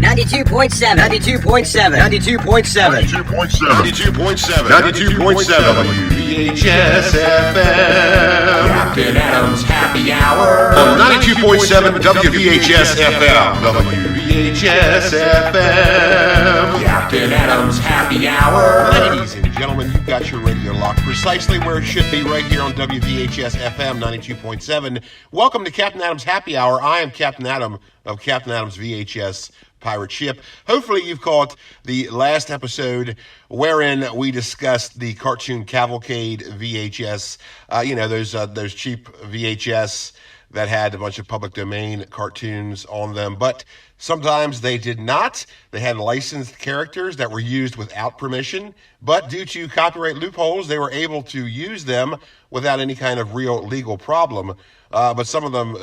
92.7. 92.7. 92.7. 92.7. 92.7. WVHS FM. Captain Adam's Happy Hour. On 92.7 WVHS FM. WVHS FM. Captain Adam's Happy Hour. Ladies and gentlemen, you've got your radio locked precisely where it should be, right here on WVHS FM 92.7. Welcome to Captain Adam's Happy Hour. I am Captain Adam of Captain Adam's VHS Pirate Ship. Hopefully you've caught the last episode wherein we discussed the Cartoon Cavalcade VHS. Those cheap VHS that had a bunch of public domain cartoons on them, but sometimes they did not. They had licensed characters that were used without permission, but due to copyright loopholes, they were able to use them without any kind of real legal problem. But some of them,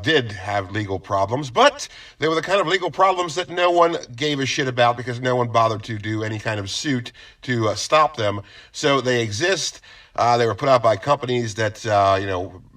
did have legal problems, but they were the kind of legal problems that no one gave a shit about because no one bothered to do any kind of suit to stop them. So they exist. They were put out by companies that,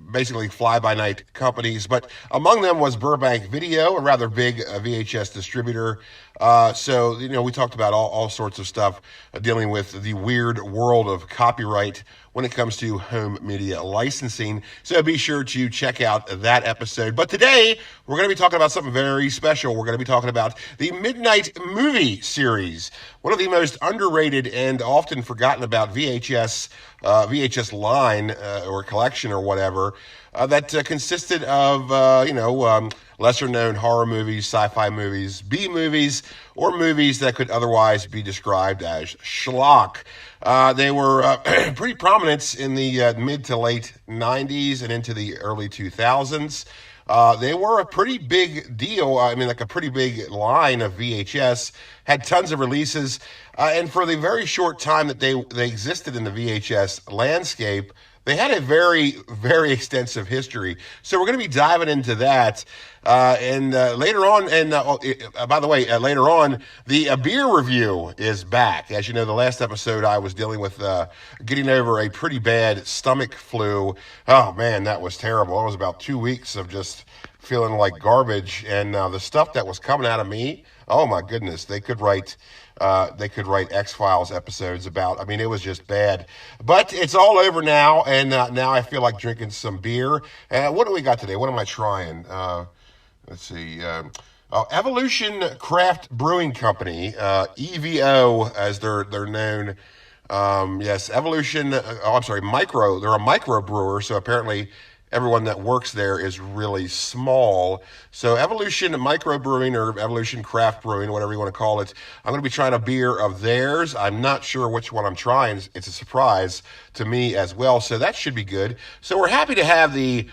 basically fly-by-night companies, but among them was Burbank Video, a rather big VHS distributor. We talked about all sorts of stuff dealing with the weird world of copyright when it comes to home media licensing. So be sure to check out that episode. But today, we're going to be talking about something very special. We're going to be talking about the Midnite Movie Series, one of the most underrated and often forgotten about VHS line or collection or whatever that consisted of, lesser-known horror movies, sci-fi movies, B-movies, or movies that could otherwise be described as schlock. They were pretty prominent in the mid to late 90s and into the early 2000s. They were a pretty big deal. A pretty big line of VHS, had tons of releases. And for the very short time that they existed in the VHS landscape, they had a very, very extensive history. So we're going to be diving into that. Later on, later on, the beer review is back. As you know, the last episode I was dealing with getting over a pretty bad stomach flu. Oh, man, that was terrible. It was about 2 weeks of just feeling like garbage. And the stuff that was coming out of me, oh, my goodness, they could write X-Files episodes about. It was just bad. But it's all over now, and now I feel like drinking some beer. What do we got today? What am I trying? Let's see. Evolution Craft Brewing Company, EVO as they're known. Yes, Evolution. Micro. They're a micro brewer, so apparently everyone that works there is really small. So Evolution Microbrewing or Evolution Craft Brewing, whatever you want to call it. I'm going to be trying a beer of theirs. I'm not sure which one I'm trying. It's a surprise to me as well. So that should be good. So we're happy to have the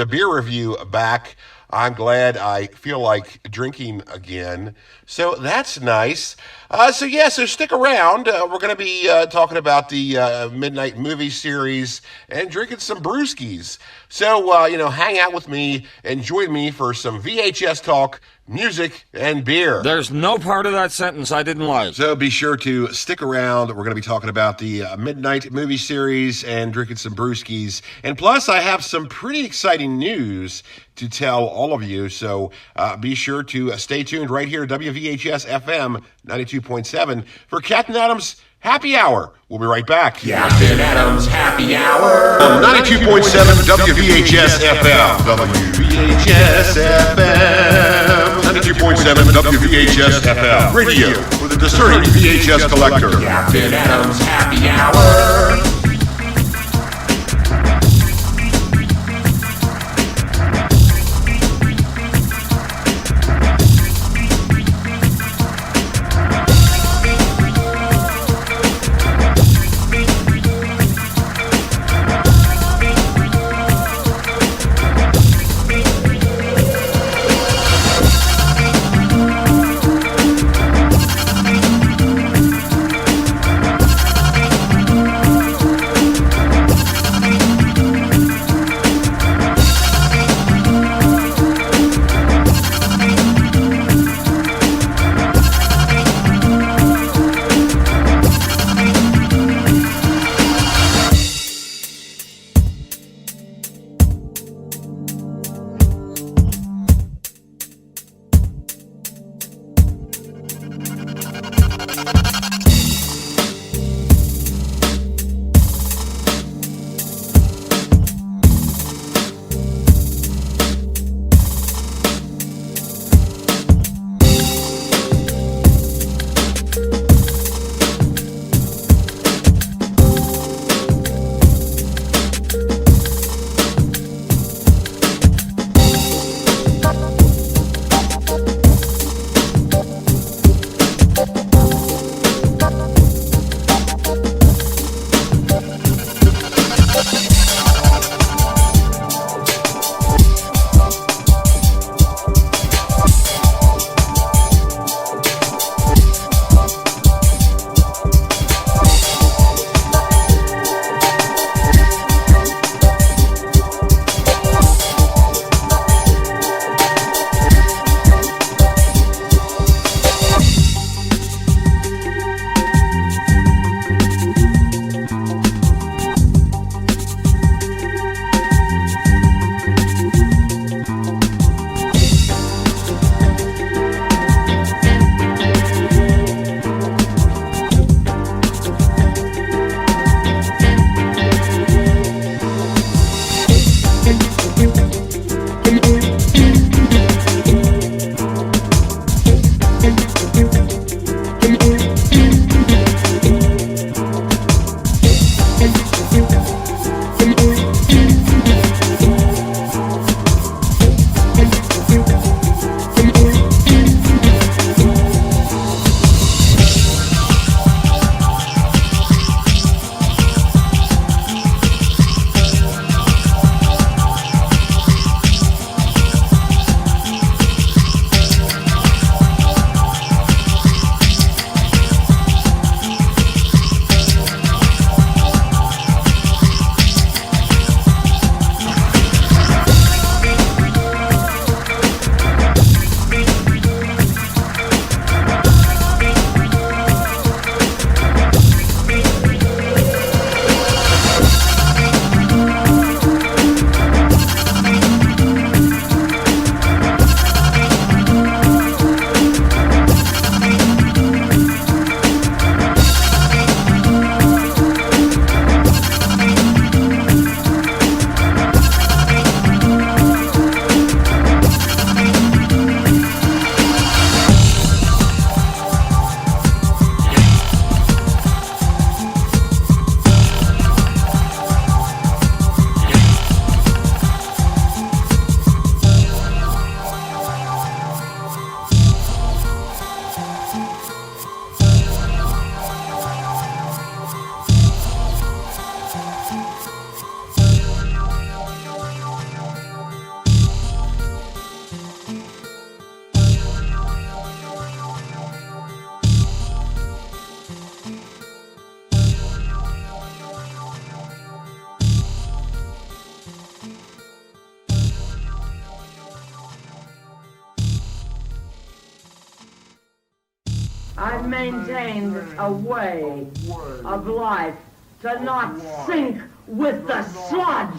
beer review back. I'm glad I feel like drinking again. So that's nice. So stick around. We're going to be talking about the Midnite Movie Series and drinking some brewskis. So, hang out with me and join me for some VHS talk, music, and beer. There's no part of that sentence I didn't like. So be sure to stick around. We're going to be talking about the Midnite Movie Series and drinking some brewskis. And plus, I have some pretty exciting news to tell all of you. So be sure to stay tuned right here at WVHS FM 92.7 for Captain Adam's Happy Hour. We'll be right back. Captain Adam's Happy Hour. On 92.7 WVHS FM. WVHS FM. 92.7 WVHS FM. Radio for the discerning VHS collector. Captain Adam's Happy Hour. I've maintained a way of life to not sink with the sludge.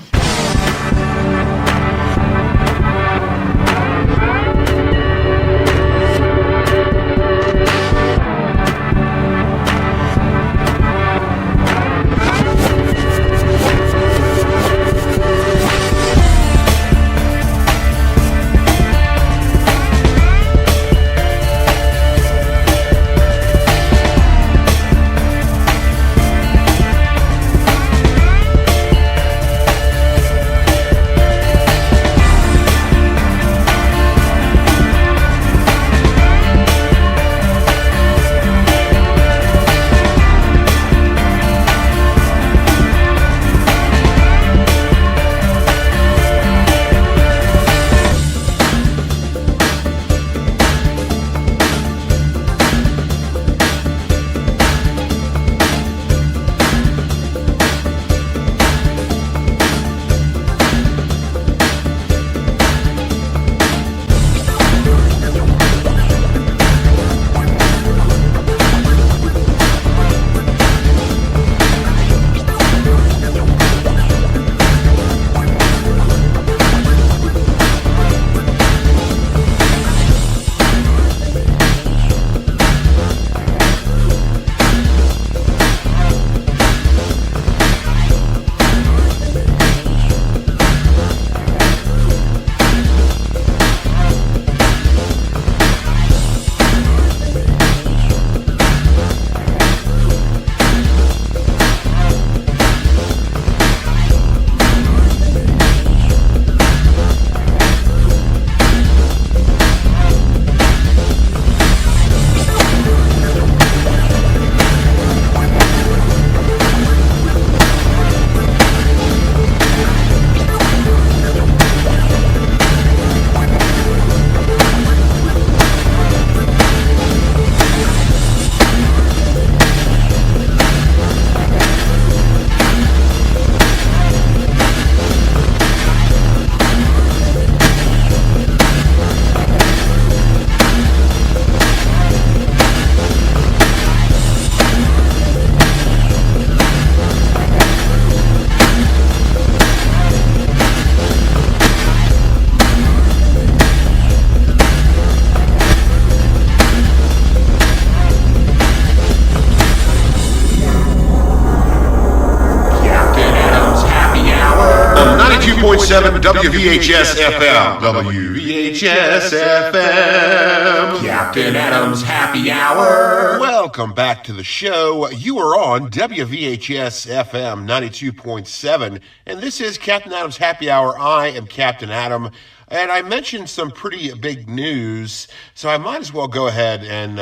WVHS FM. WVHS FM. Captain Adams Happy Hour. Welcome back to the show. You are on WVHS FM 92.7, and this is Captain Adams Happy Hour. I am Captain Adam, and I mentioned some pretty big news, so I might as well go ahead and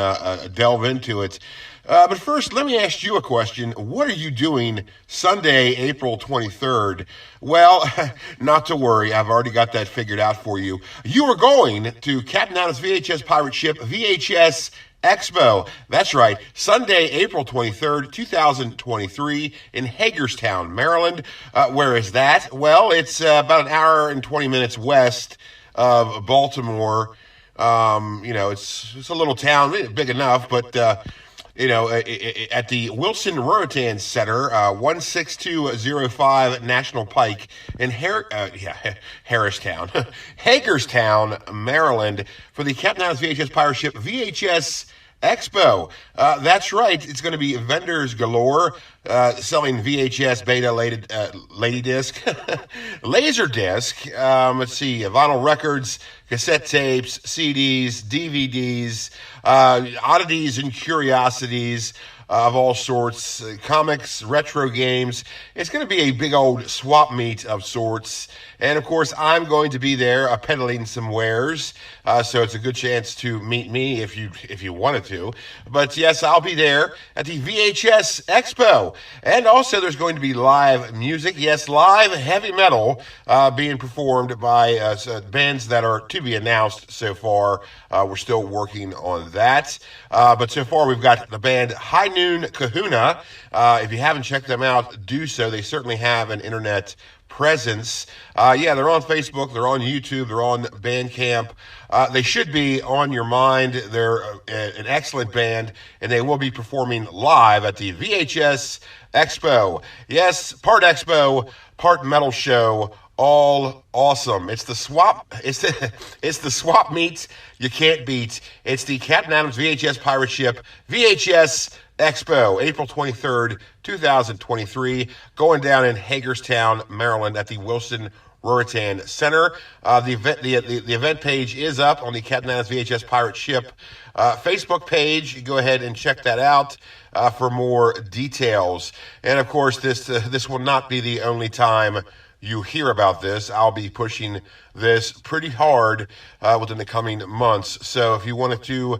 delve into it. But first, let me ask you a question. What are you doing Sunday, April 23rd? Well, not to worry. I've already got that figured out for you. You are going to Captain Adams VHS Pirate Ship VHS Expo. That's right. Sunday, April 23rd, 2023 in Hagerstown, Maryland. Where is that? Well, it's about an hour and 20 minutes west of Baltimore. It's a little town, big enough, but at the Wilson Ruritan Center, 16205 National Pike in Harristown, Hagerstown, Maryland, for the Captain Adams VHS Pirate Ship VHS Expo. That's right. It's going to be vendors galore, selling VHS beta lady disc, laser disc. Let's see, vinyl records, cassette tapes, CDs, DVDs, oddities and curiosities of all sorts, comics, retro games. It's going to be a big old swap meet of sorts. And of course, I'm going to be there peddling some wares. So it's a good chance to meet me if you wanted to. But yes, I'll be there at the VHS Expo. And also there's going to be live music. Yes, live heavy metal being performed by bands that are too be announced so far. We're still working on that. But so far, we've got the band High Noon Kahuna. If you haven't checked them out, do so. They certainly have an internet presence. They're on Facebook, they're on YouTube, they're on Bandcamp. They should be on your mind. They're an excellent band, and they will be performing live at the VHS Expo. Yes, part Expo, part metal show, all awesome. It's the swap. It's the swap meet you can't beat. It's the Captain Adams VHS pirate ship VHS Expo, April 23rd, 2023, going down in Hagerstown, Maryland, at the Wilson Ruritan Center. The event page is up on the Captain Adams VHS pirate ship Facebook page. You go ahead and check that out for more details. And of course, this will not be the only time you hear about this. I'll be pushing this pretty hard within the coming months. So if you wanted to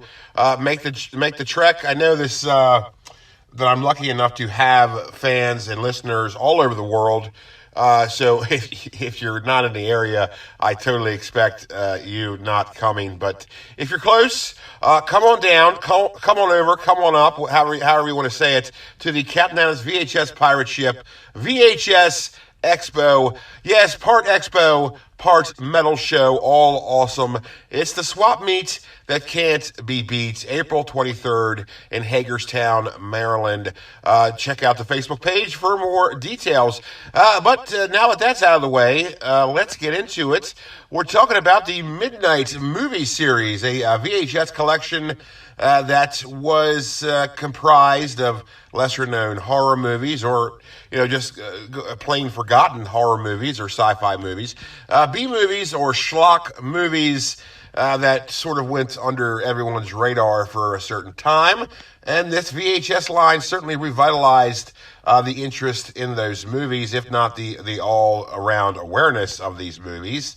make the trek, I know this that I'm lucky enough to have fans and listeners all over the world. So if you're not in the area, I totally expect you not coming. But if you're close, come on down, come on over, come on up, however you want to say it, to the Captain Adams VHS pirate ship, VHS Expo. Yes, part Expo, part metal show, all awesome. It's the swap meet that can't be beat. April 23rd in Hagerstown, Maryland. Check out the Facebook page for more details. But now that that's out of the way, let's get into it. We're talking about the Midnite Movie Series, a VHS collection that was comprised of lesser-known horror movies, or just plain forgotten horror movies or sci-fi movies, B-movies or schlock movies that sort of went under everyone's radar for a certain time. And this VHS line certainly revitalized the interest in those movies, if not the all-around awareness of these movies.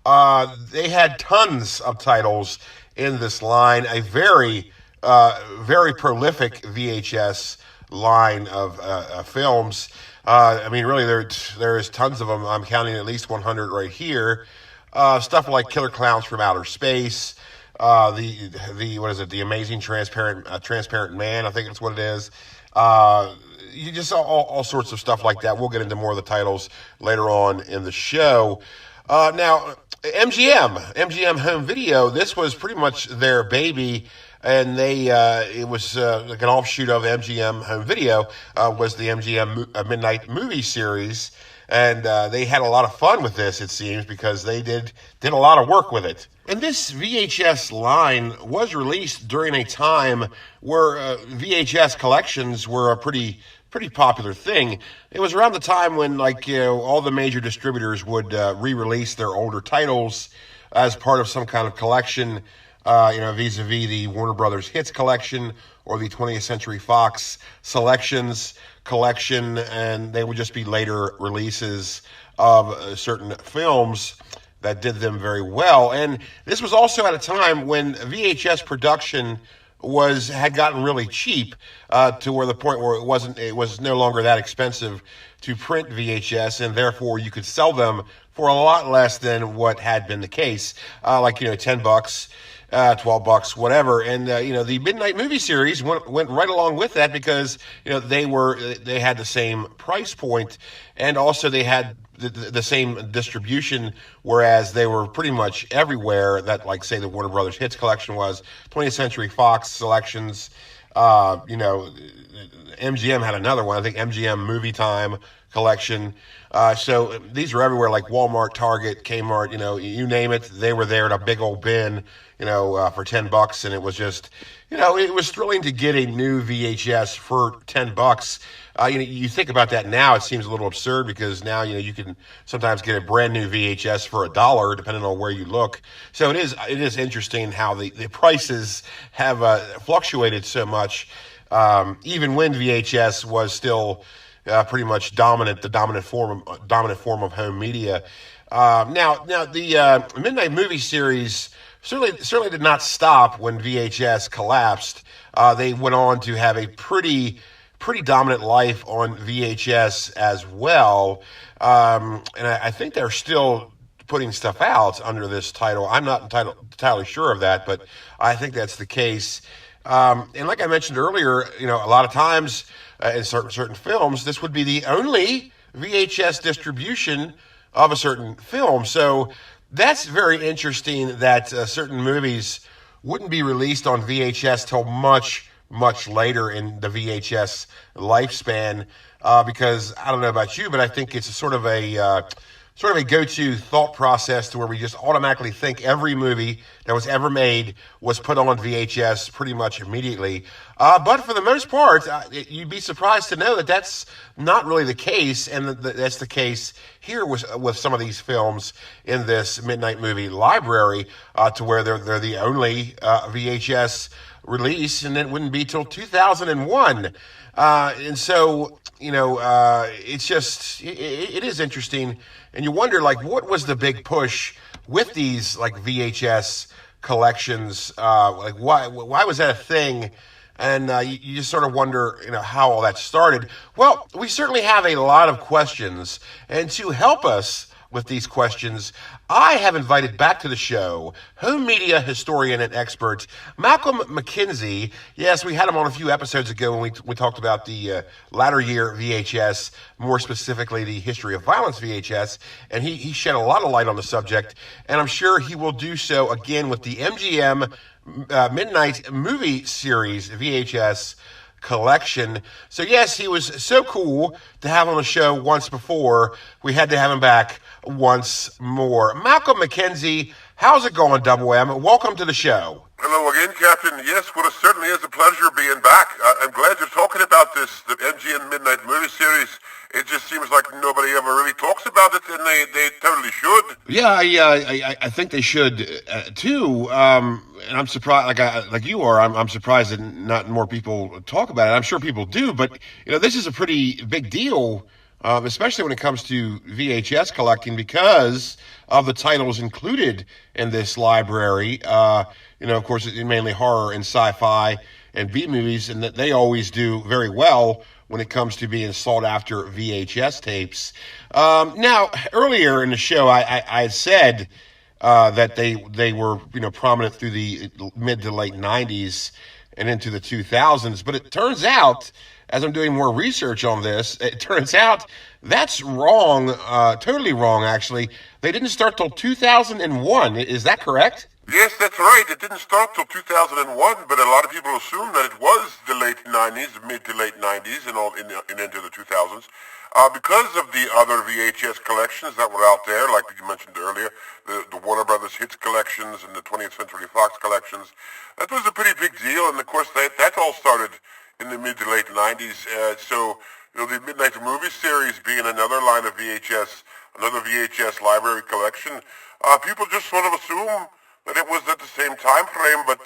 They had tons of titles in this line, a very prolific VHS line of films. Really, there's tons of them. I'm counting at least 100 right here. Stuff like Killer Clowns from Outer Space, the Amazing Transparent Man, I think that's what it is. You just saw all sorts of stuff like that. We'll get into more of the titles later on in the show. Now, MGM Home Video, this was pretty much their baby, and it was like an offshoot of MGM Home Video, was the MGM Midnite Movie Series, and they had a lot of fun with this, it seems, because they did a lot of work with it. And this VHS line was released during a time where VHS collections were a pretty popular thing. It was around the time when, all the major distributors would re-release their older titles as part of some kind of collection, vis-a-vis the Warner Brothers Hits collection or the 20th Century Fox Selections collection, and they would just be later releases of certain films that did them very well. And this was also at a time when VHS production had gotten really cheap, to where the point where it was no longer that expensive to print VHS, and therefore you could sell them for a lot less than what had been the case, $10, $12, whatever. And the Midnite Movie Series went right along with that, because they had the same price point, and also they had the same distribution, whereas they were pretty much everywhere that, say, the Warner Brothers Hits collection was, 20th Century Fox Selections, MGM had another one, I think MGM Movie Time collection. So these are everywhere, like Walmart, Target, Kmart, you name it, they were there in a big old bin, for $10, and it was just, it was thrilling to get a new VHS for $10. You think about that now, it seems a little absurd, because now, you can sometimes get a brand new VHS for $1, depending on where you look. So it is interesting how the prices have fluctuated so much, even when VHS was still pretty much the dominant form of home media. Now the Midnite Movie Series certainly did not stop when VHS collapsed. They went on to have a pretty dominant life on VHS as well, and I think they're still putting stuff out under this title. I'm not entirely sure of that, but I think that's the case. And like I mentioned earlier, a lot of times in certain films, this would be the only VHS distribution of a certain film. So that's very interesting that certain movies wouldn't be released on VHS till much, much later in the VHS lifespan. Because I don't know about you, but I think it's sort of a go-to thought process to where we just automatically think every movie that was ever made was put on VHS pretty much immediately. But for the most part, you'd be surprised to know that that's not really the case, and that's the case here with some of these films in this Midnite Movie Library, to where they're the only VHS release, and it wouldn't be till 2001. And so, it's just, it is interesting. And you wonder, what was the big push with these, VHS collections? Why was that a thing? And you just sort of wonder, how all that started. Well, we certainly have a lot of questions. And to help us with these questions, I have invited back to the show home media historian and expert Malcolm McKenzie. Yes, we had him on a few episodes ago when we talked about the latter year VHS, more specifically the history of violence VHS, and he shed a lot of light on the subject, and I'm sure he will do so again with the MGM Midnite Movie Series VHS collection. So yes, he was so cool to have on the show once before. We had to have him back once more. Malcolm McKenzie, how's it going, Double M? Welcome to the show. Hello again, Captain. Yes, well, it certainly is a pleasure being back. I'm glad you're talking about this, the MGM Midnite Movie Series. It just seems like nobody ever really talks about it, and they totally should. Yeah, I think they should too. And I'm surprised, like you are. I'm surprised that not more people talk about it. I'm sure people do, but this is a pretty big deal, especially when it comes to VHS collecting, because of the titles included in this library. Of course, it's mainly horror and sci-fi and B movies, and that they always do very well when it comes to being sought after VHS tapes. Now, earlier in the show, I said that they were prominent through the mid to late 90s and into the 2000s, but it turns out, as I'm doing more research on this, it turns out that's wrong, totally wrong, actually. They didn't start till 2001. Is that correct? Yes, that's right. It didn't start till 2001, but a lot of people assume that it was the late 90s, mid to late 90s, and into the 2000s, because of the other VHS collections that were out there, like you mentioned earlier, the Warner Brothers Hits collections and the 20th Century Fox collections. That was a pretty big deal, and of course that all started in the mid to late 90s. So the Midnite Movie Series being another line of VHS, another VHS library collection, people just sort of assume that it was at the same time frame, but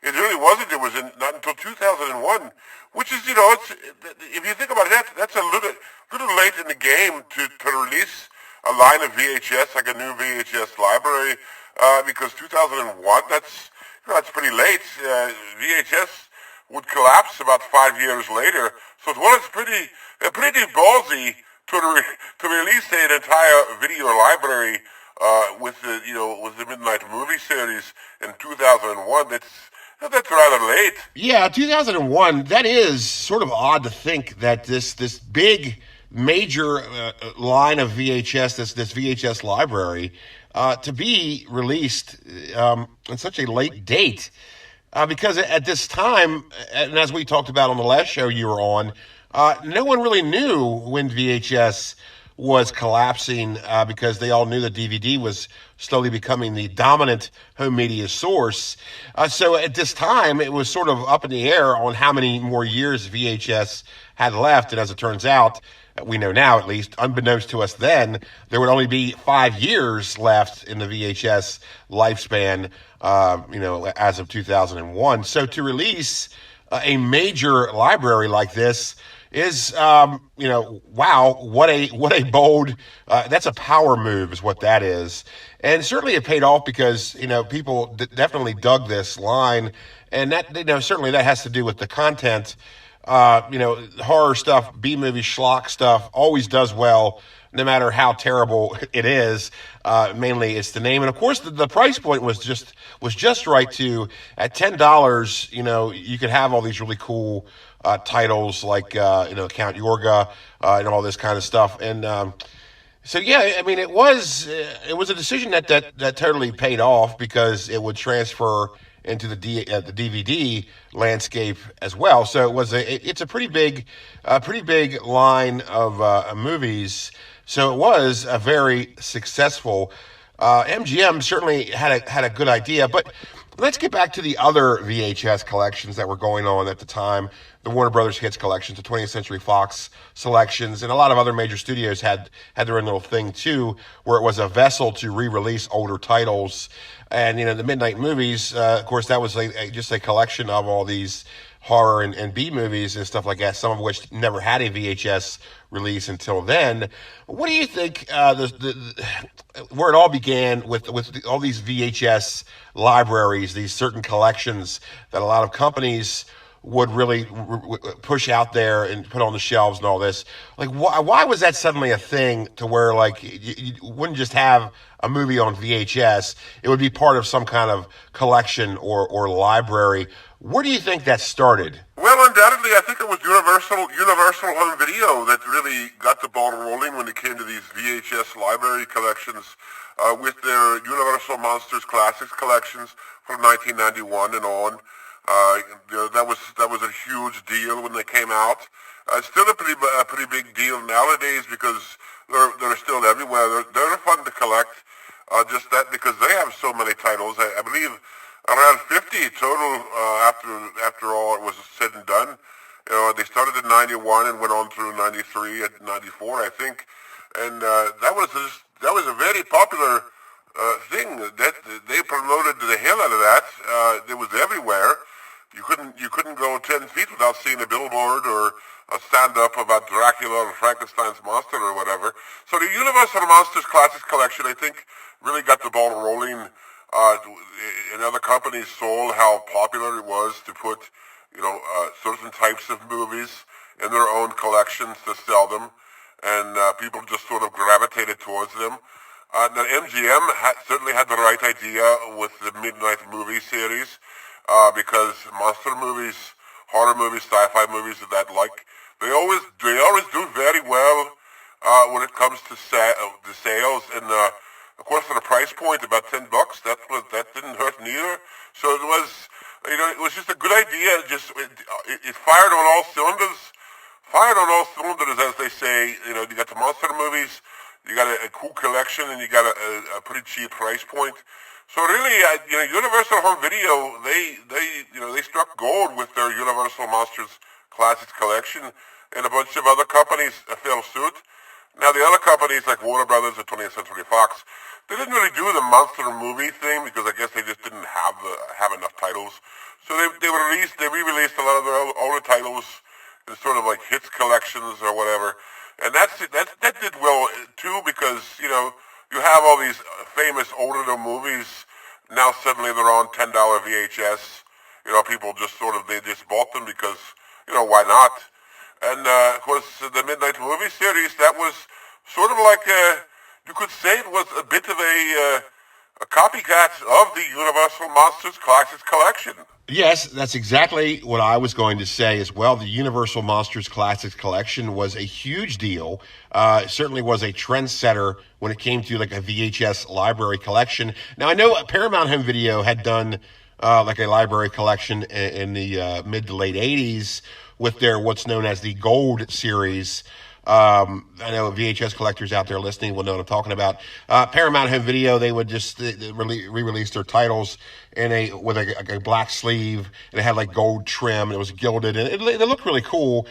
it really wasn't. It was not until 2001, which is, if you think about it, that's a little late in the game to release a line of VHS, like a new VHS library, because 2001, that's pretty late. VHS would collapse about 5 years later, so it was pretty ballsy to release an entire video library with the Midnite Movie Series in 2001. That's rather late. Yeah, 2001. That is sort of odd to think that this big major line of VHS, this VHS library, to be released on such a late date, because at this time, and as we talked about on the last show you were on, no one really knew when VHS was collapsing, because they all knew that DVD was slowly becoming the dominant home media source. So at this time, it was sort of up in the air on how many more years VHS had left. And as it turns out, we know now at least, unbeknownst to us then, there would only be 5 years left in the VHS lifespan, as of 2001. So to release a major library like this is, wow, what a bold, that's a power move is what that is. And certainly it paid off because, people definitely dug this line. And that, certainly that has to do with the content. Horror stuff, B-movie, schlock stuff always does well no matter how terrible it is. Mainly, it's the name, and of course, the price point was just right too. At $10, you could have all these really cool titles like Count Yorga and all this kind of stuff, and so yeah, I mean, it was a decision that totally paid off because it would transfer into the DVD landscape as well. So it's a pretty big line of movies. So it was a very successful. MGM certainly had a good idea, but let's get back to the other VHS collections that were going on at the time. The Warner Brothers Hits collections, the 20th Century Fox selections, and a lot of other major studios had their own little thing too, where it was a vessel to re-release older titles. And the Midnite movies, of course, that was just a collection of all these horror and B movies and stuff like that, some of which never had a VHS release until then. What do you think where it all began with all these VHS libraries, these certain collections that a lot of companies would really push out there and put on the shelves and all this? Like, why was that suddenly a thing to where, like, you wouldn't just have a movie on VHS, it would be part of some kind of collection or library? Where do you think that started? Well, undoubtedly, I think it was Universal Home Video that really got the ball rolling when it came to these VHS library collections with their Universal Monsters Classics collections from 1991 and on. That was a huge deal when they came out. It's still a pretty big deal nowadays because they're still everywhere. They're fun to collect. Just that because they have so many titles. I believe around 50 total after all it was said and done. They started in 91 and went on through 93 and 94, I think. And that was a very popular thing. That they promoted the hell out of that. It was everywhere. You couldn't go 10 feet without seeing a billboard or a stand-up about Dracula or Frankenstein's monster or whatever. So the Universal Monsters Classics Collection, I think, really got the ball rolling. And other companies saw how popular it was to put, certain types of movies in their own collections to sell them, and people just sort of gravitated towards them. Now MGM certainly had the right idea with the Midnite Movie Series, because monster movies, horror movies, sci-fi movies of that like, they always do very well when it comes to the sales, and of course for the price point, about $10, that didn't hurt neither. So it was just a good idea. It fired on all cylinders. Fired on all cylinders, as they say. You got the monster movies, you got a cool collection, and you got a pretty cheap price point. So really, Universal Home Video, they struck gold with their Universal Monsters Classics collection, and a bunch of other companies fell suit. Now the other companies like Warner Brothers or 20th Century Fox, they didn't really do the monster movie thing because I guess they just didn't have enough titles. So they re-released a lot of their older titles in sort of like hits collections or whatever, and that did well too because you have all these famous older movies. Now suddenly they're on $10 VHS. People just they just bought them because why not? And of course the Midnite Movie Series, that was sort of like you could say it was a bit of a copycat of the Universal Monsters Classics collection. Yes, that's exactly what I was going to say as well. The Universal Monsters Classics collection was a huge deal. It certainly was a trendsetter when it came to like a VHS library collection. Now, I know Paramount Home Video had done like a library collection in the mid to late 80s with their what's known as the Gold series. I know VHS collectors out there listening will know what I'm talking about. Paramount Home Video, they would just re-release their titles with a black sleeve, and it had like gold trim, and it was gilded, and it looked really cool.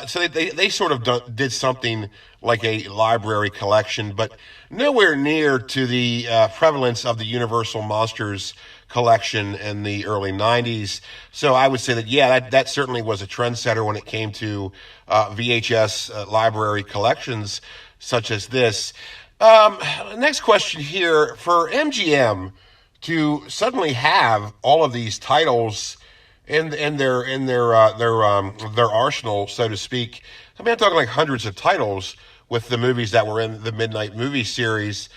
So they sort of did something like a library collection, but nowhere near to the prevalence of the Universal Monsters collection in the early 90s. So I would say that, that certainly was a trendsetter when it came to VHS library collections such as this. Next question here. For MGM to suddenly have all of these titles in their arsenal, so to speak, I mean, I'm talking like hundreds of titles. with the movies that were in the Midnite Movie Series.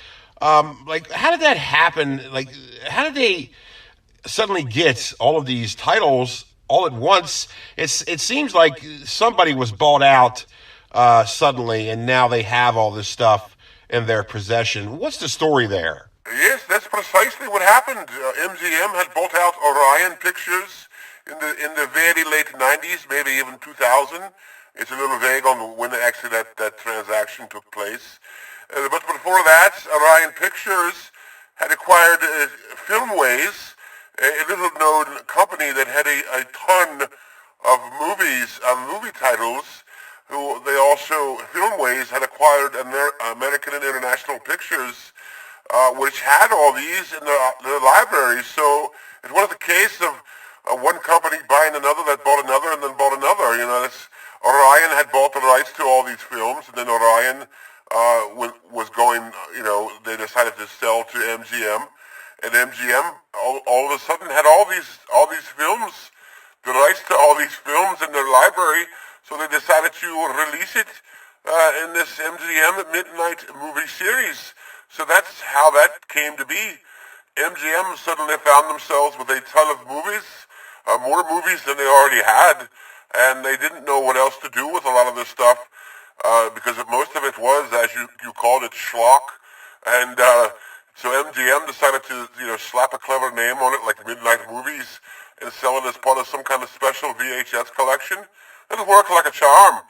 Like, how did that happen? Like, how did they suddenly get all of these titles all at once? It seems like somebody was bought out suddenly, and now they have all this stuff in their possession. What's the story there? Yes, that's precisely what happened. MGM had bought out Orion Pictures in the very late 90s, maybe even 2000. It's a little vague on when actually that transaction took place. But before that, Orion Pictures had acquired Filmways, a little-known company that had a ton of movies, movie titles. They also, Filmways had acquired American and International Pictures, which had all these in their libraries. So it was the case of one company buying another that bought another and then bought another. You know, Orion had bought the rights to all these films, and then Orion was going, you know, they decided to sell to MGM, and MGM all of a sudden had all these films, the rights to all these films in their library, so they decided to release it in this MGM Midnite Movie Series. So that's how that came to be. MGM suddenly found themselves with a ton of movies, more movies than they already had, and they didn't know what else to do with a lot of this stuff, because most of it was, as you called it, schlock. And so MGM decided to, you know, slap a clever name on it, like Midnite Movies, and sell it as part of some kind of special VHS collection. And it worked like a charm.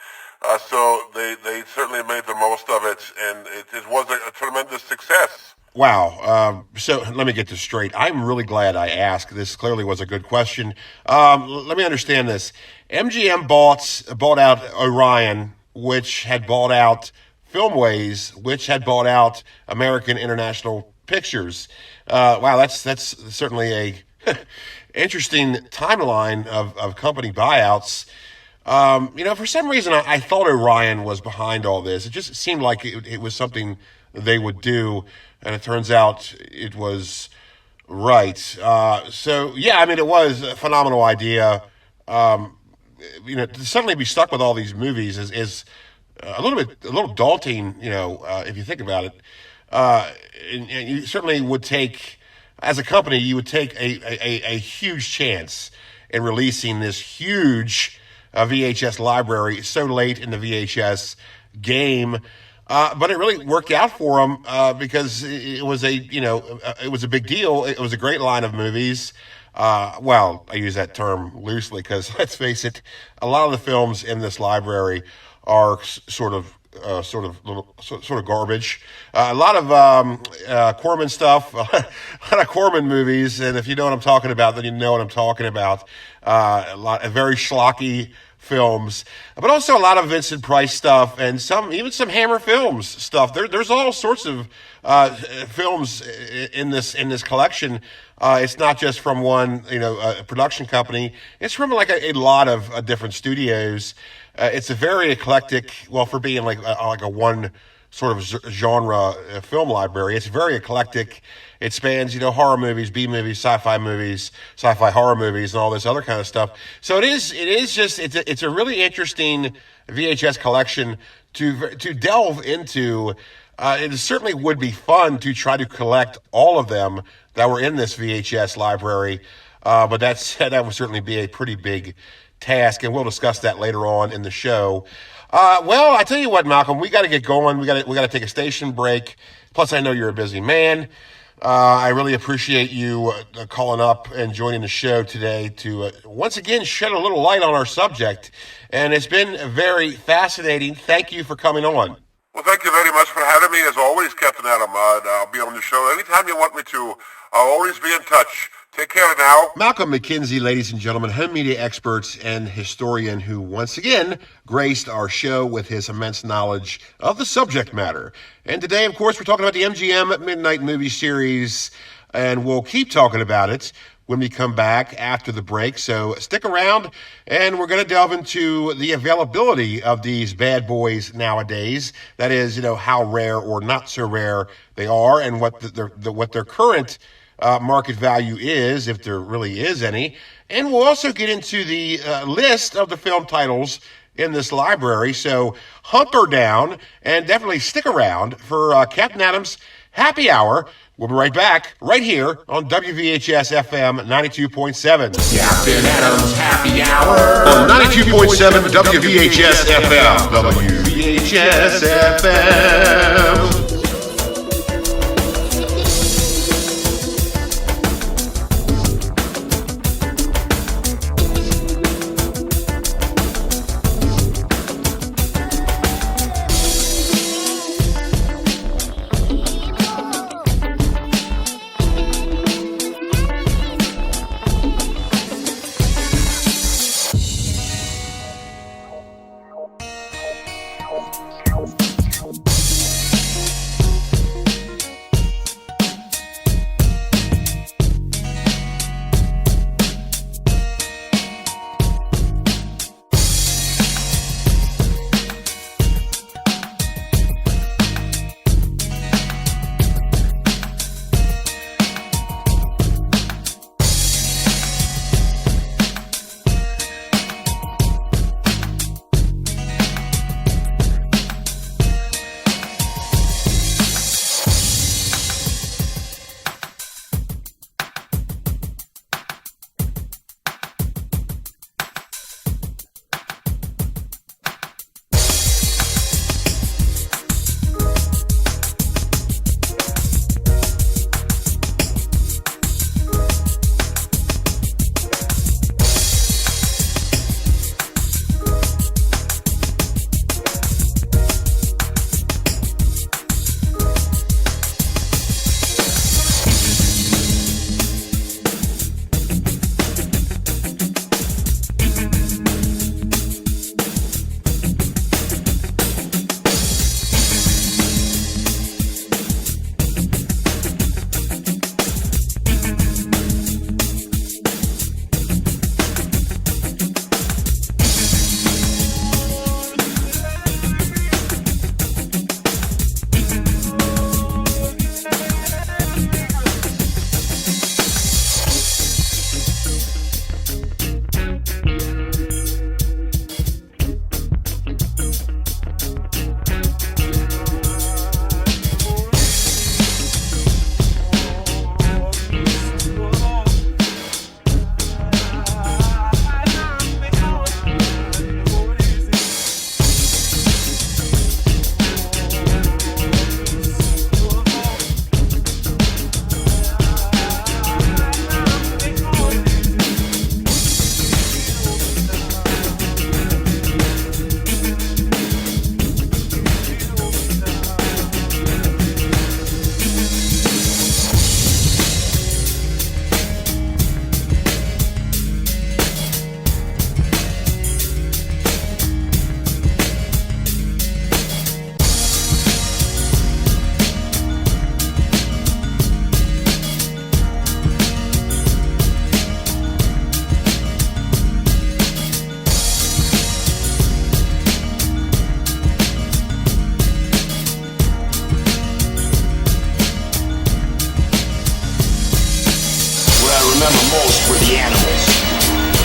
So they certainly made the most of it, and it was a tremendous success. Wow. So let me get this straight. I'm really glad I asked. This clearly was a good question. Let me understand this. MGM bought out Orion, which had bought out Filmways, which had bought out American International Pictures. Wow, that's certainly a interesting timeline of company buyouts. You know, for some reason, I thought Orion was behind all this. It just seemed like it was something they would do, and it turns out it was right. So, yeah, I mean, it was a phenomenal idea. You know, to suddenly be stuck with all these movies is a little daunting, you know, if you think about it. And you certainly would take, as a company, you would take a huge chance in releasing this huge VHS library so late in the VHS game. But it really worked out for them because it was it was a big deal. It was a great line of movies. Well, I use that term loosely because let's face it, a lot of the films in this library are sort of garbage. A lot of Corman stuff, a lot of Corman movies, and if you know what I'm talking about, then you know what I'm talking about. A lot of very schlocky films, but also a lot of Vincent Price stuff, and even some Hammer Films stuff. There's all sorts of films in this collection. It's not just from one production company. It's from like a lot of different studios. It's a very eclectic, well, for being like a one sort of genre film library. It's very eclectic. It spans, horror movies, B movies, sci-fi horror movies, and all this other kind of stuff. So it's a really interesting VHS collection to delve into. It certainly would be fun to try to collect all of them that were in this VHS library. But that would certainly be a pretty big task, and we'll discuss that later on in the show. Well, I tell you what, Malcolm, we got to get going. We got to take a station break. Plus, I know you're a busy man. I really appreciate you calling up and joining the show today to once again shed a little light on our subject. And it's been very fascinating. Thank you for coming on. Well, thank you very much for having me, as always, Captain Adam. I'll be on the show anytime you want me to. I'll always be in touch. Take care now. Malcolm McKenzie, ladies and gentlemen, home media expert and historian who once again graced our show with his immense knowledge of the subject matter. And today, of course, we're talking about the MGM Midnite Movie Series, and we'll keep talking about it when we come back after the break. So stick around, and we're going to delve into the availability of these bad boys nowadays. That is, how rare or not so rare they are, and what their current market value is, if there really is any. And we'll also get into the list of the film titles in this library. So hunker down and definitely stick around for Captain Adams Happy Hour. We'll be right back right here on WVHS FM 92.7. Captain Adams Happy Hour. On 92.7 WVHS FM. WVHS FM.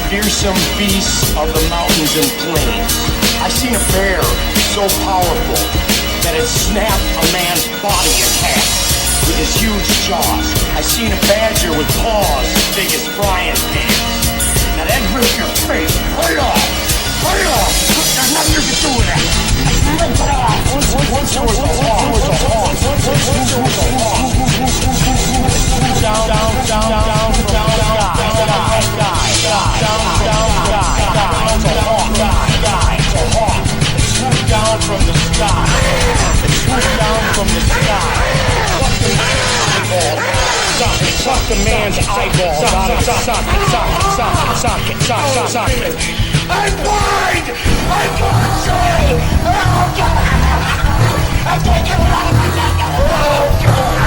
Fearsome beasts of the mountains and plains. I've seen a bear so powerful that it snapped a man's body in half with his huge jaws. I've seen a badger with paws as big as frying pans. Now that ripped your face right off. Right off. There's nothing you can do with that. Rip it off. Once there was a hawk. Down, from the sky. It swooped down from the sky. Suck the man's eyeball. Suck it. I'm blind! I'm blind! Oh, God! I'm taking it out of my neck! Oh, God!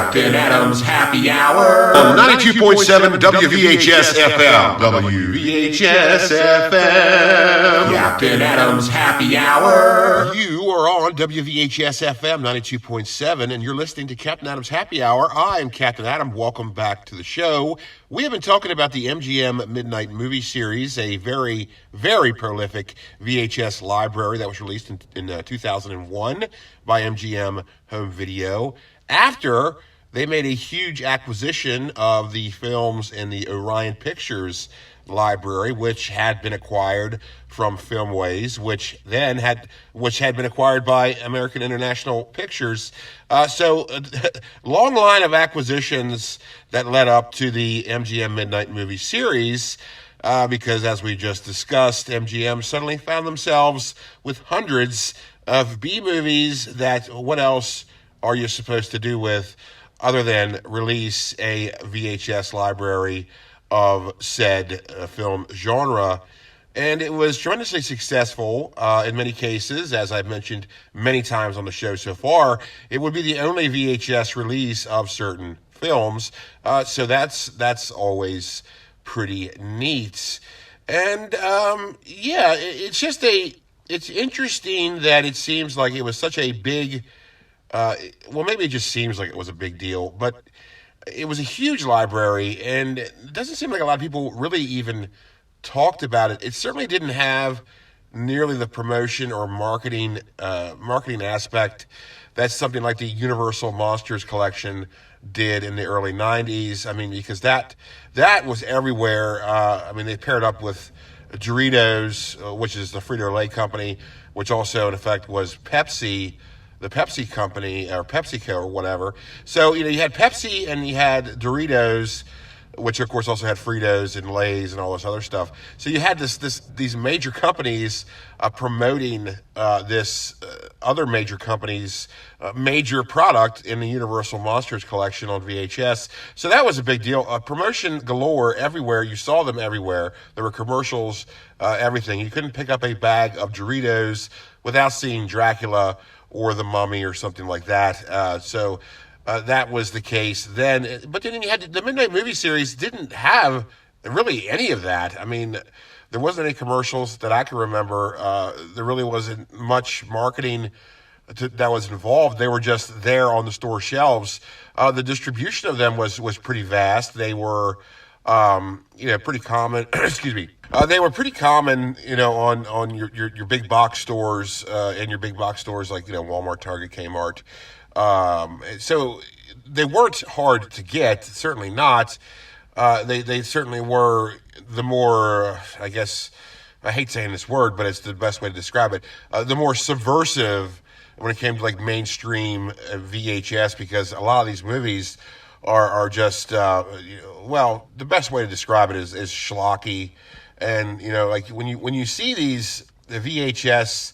Captain Adam's Happy Hour. On 92.7 WVHS FM. WVHS FM. Captain Adam's Happy Hour. You are on WVHS FM 92.7, and you're listening to Captain Adam's Happy Hour. I am Captain Adam. Welcome back to the show. We have been talking about the MGM Midnite Movie Series, a very, very prolific VHS library that was released in 2001 by MGM Home Video. After they made a huge acquisition of the films in the Orion Pictures library, which had been acquired from Filmways, which had been acquired by American International Pictures. Long line of acquisitions that led up to the MGM Midnite Movie Series, because as we just discussed, MGM suddenly found themselves with hundreds of B movies that what else are you supposed to do with other than release a VHS library of said film genre. And it was tremendously successful in many cases, as I've mentioned many times on the show so far. It would be the only VHS release of certain films, so that's always pretty neat. And it's interesting that it seems like it was such a big, maybe it just seems like it was a big deal, but it was a huge library, and it doesn't seem like a lot of people really even talked about it. It certainly didn't have nearly the promotion or marketing aspect that something like the Universal Monsters collection did in the early 90s. I mean, because that was everywhere. They paired up with Doritos, which is the Frito-Lay company, which also in effect was Pepsi, the Pepsi company, or PepsiCo or whatever. So, you had Pepsi and you had Doritos, which of course also had Fritos and Lay's and all this other stuff. So you had these major companies promoting this other major company's major product in the Universal Monsters collection on VHS. So that was a big deal. Promotion galore everywhere. You saw them everywhere. There were commercials, everything. You couldn't pick up a bag of Doritos without seeing Dracula or the Mummy or something like that. That was the case then. But then you had the Midnite Movie Series didn't have really any of that. I mean, there wasn't any commercials that I can remember. There really wasn't much marketing that was involved. They were just there on the store shelves. The distribution of them was pretty vast. They were, pretty common. Excuse me. They were pretty common, on your big box stores and your big box stores like Walmart, Target, Kmart. So they weren't hard to get, certainly not. They certainly were the more, I guess, I hate saying this word, but it's the best way to describe it, the more subversive when it came to like mainstream VHS, because a lot of these movies are just, the best way to describe it is schlocky. And, like when you see the VHS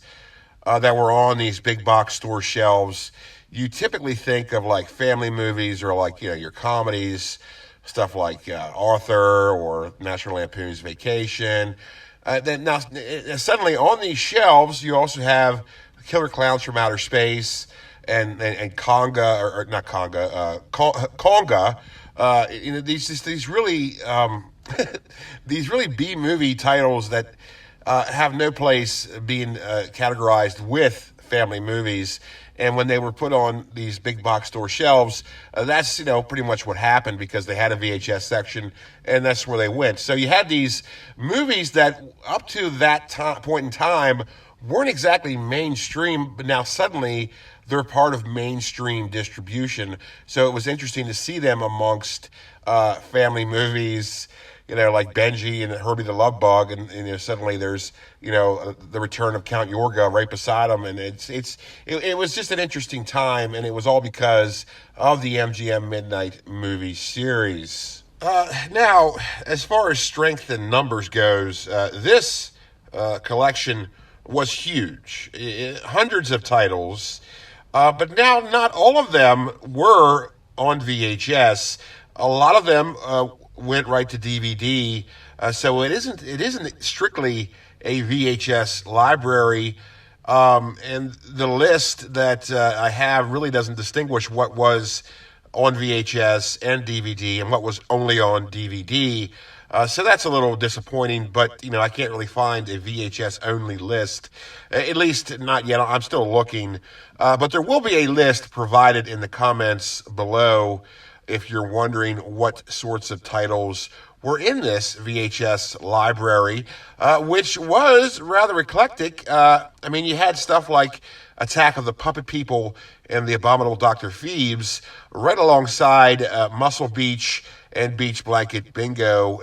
that were on these big box store shelves, you typically think of like family movies or like, your comedies, stuff like Arthur or National Lampoon's Vacation. Then now suddenly on these shelves, you also have Killer Clowns from Outer Space and Conga, or not Conga, Conga. These really these really B movie titles that have no place being categorized with family movies. And when they were put on these big box store shelves, that's, pretty much what happened, because they had a VHS section and that's where they went. So you had these movies that up to that point in time weren't exactly mainstream, but now suddenly they're part of mainstream distribution. So it was interesting to see them amongst family movies, like Benji and Herbie the Love Bug, and suddenly there's the return of Count Yorga right beside them, and it was just an interesting time, and it was all because of the MGM Midnite Movie Series. Now, as far as strength and numbers goes, this collection was huge, hundreds of titles, but now not all of them were on VHS. A lot of them went right to DVD, so it isn't strictly a VHS library, and the list that I have really doesn't distinguish what was on VHS and DVD and what was only on DVD. So that's a little disappointing, but, I can't really find a VHS-only list, at least not yet. I'm still looking. But there will be a list provided in the comments below if you're wondering what sorts of titles were in this VHS library, which was rather eclectic. You had stuff like Attack of the Puppet People and the Abominable Dr. Phoebes right alongside Muscle Beach and Beach Blanket Bingo,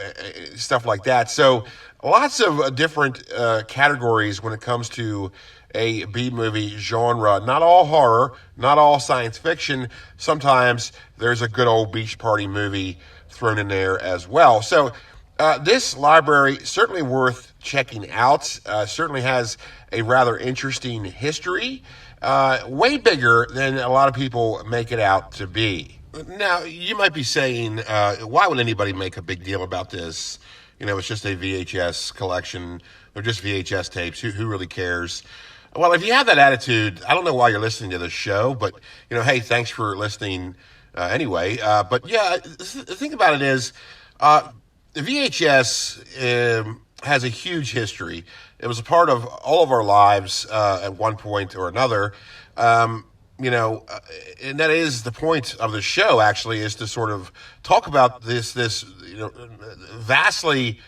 stuff like that. So lots of different categories when it comes to a B-movie genre. Not all horror, not all science fiction. Sometimes there's a good old beach party movie thrown in there as well. So this library certainly worth checking out. Certainly has a rather interesting history. Way bigger than a lot of people make it out to be. Now, you might be saying, why would anybody make a big deal about this? It's just a VHS collection. They're just VHS tapes. Who really cares? Well, if you have that attitude, I don't know why you're listening to this show, but, hey, thanks for listening anyway. But, yeah, the thing about it is the VHS has a huge history. It was a part of all of our lives at one point or another. And that is the point of the show, actually, is to sort of talk about this vastly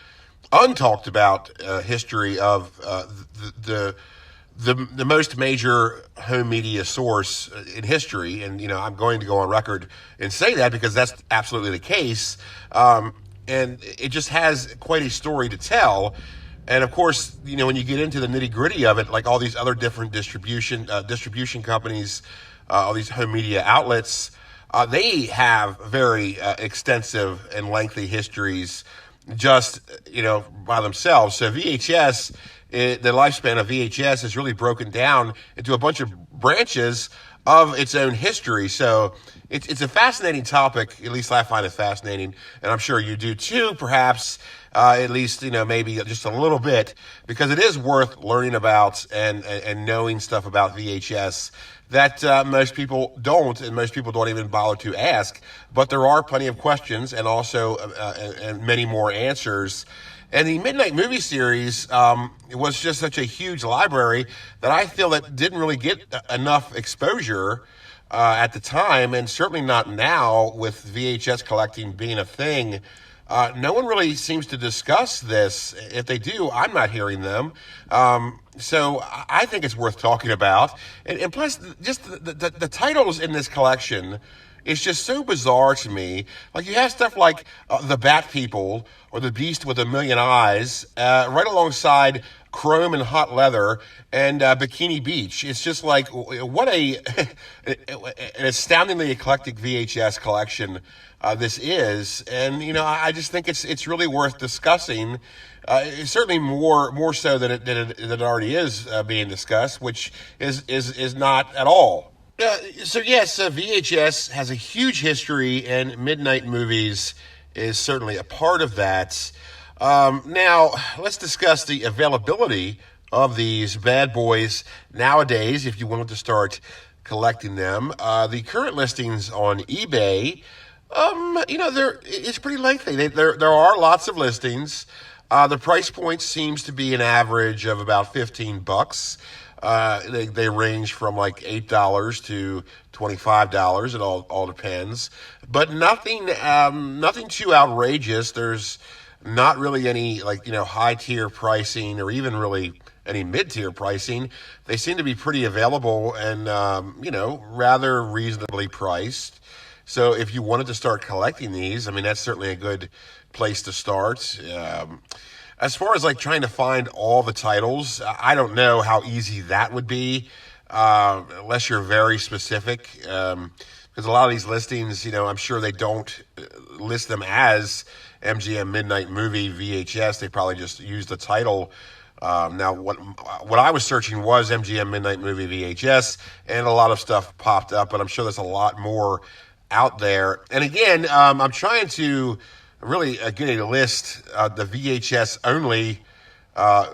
untalked about history of the most major home media source in history. And, I'm going to go on record and say that because that's absolutely the case. And it just has quite a story to tell. And of course, when you get into the nitty gritty of it, like all these other different distribution companies, all these home media outlets, they have very extensive and lengthy histories just, by themselves. So VHS, the lifespan of VHS is really broken down into a bunch of branches of its own history. So it's a fascinating topic. At least I find it fascinating, and I'm sure you do too, perhaps. At least, maybe just a little bit, because it is worth learning about and knowing stuff about VHS that most people don't, and most people don't even bother to ask. But there are plenty of questions and also and many more answers. And the Midnite Movie Series was just such a huge library that I feel that didn't really get enough exposure at the time, and certainly not now with VHS collecting being a thing. No one really seems to discuss this. If they do, I'm not hearing them. So I think it's worth talking about. And plus, just the titles in this collection is just so bizarre to me. Like, you have stuff like The Bat People or The Beast with a Million Eyes right alongside Chrome and Hot Leather and Bikini Beach. It's just like, what an astoundingly eclectic VHS collection this is. And, I just think it's really worth discussing. It's certainly more so than it already is being discussed, which is not at all. So yes, VHS has a huge history, and Midnite Movies is certainly a part of that. Now, let's discuss the availability of these bad boys nowadays, if you wanted to start collecting them. The current listings on eBay, it's pretty lengthy. There are lots of listings. The price point seems to be an average of about $15. They range from like $8 to $25. It all depends, but nothing too outrageous. There's not really any high tier pricing or even really any mid tier pricing. They seem to be pretty available and rather reasonably priced. So if you wanted to start collecting these, that's certainly a good place to start. As far as trying to find all the titles, I don't know how easy that would be, unless you're very specific. Because a lot of these listings, I'm sure they don't list them as MGM Midnite Movie VHS. They probably just use the title. Now, what I was searching was MGM Midnite Movie VHS, and a lot of stuff popped up, but I'm sure there's a lot more out there. And again, I'm trying to really get a list of the VHS only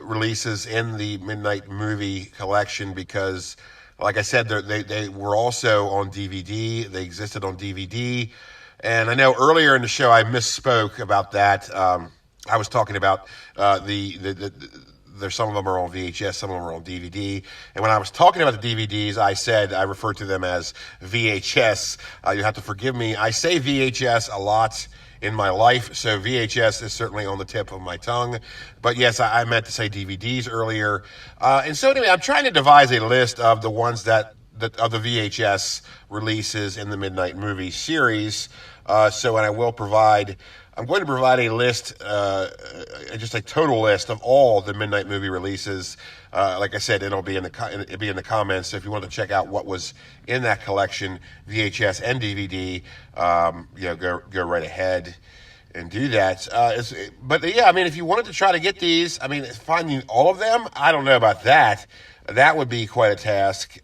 releases in the Midnite Movie collection, because Like I said, they were also on DVD. They existed on DVD. And I know earlier in the show I misspoke about that. I was talking about there's some of them are on VHS, some of them are on DVD. And when I was talking about the DVDs, I referred to them as VHS. You have to forgive me. I say VHS a lot in my life, so VHS is certainly on the tip of my tongue. But yes, I meant to say DVDs earlier. And so anyway, I'm trying to devise a list of the ones of the VHS releases in the Midnite Movie Series. I'm going to provide a list, just a total list of all the Midnite Movie releases. Like I said, it'll be in the comments. So if you want to check out what was in that collection, VHS and DVD, go right ahead and do that. But yeah, I mean, if you wanted to try to get these, I mean, finding all of them, I don't know about that. That would be quite a task.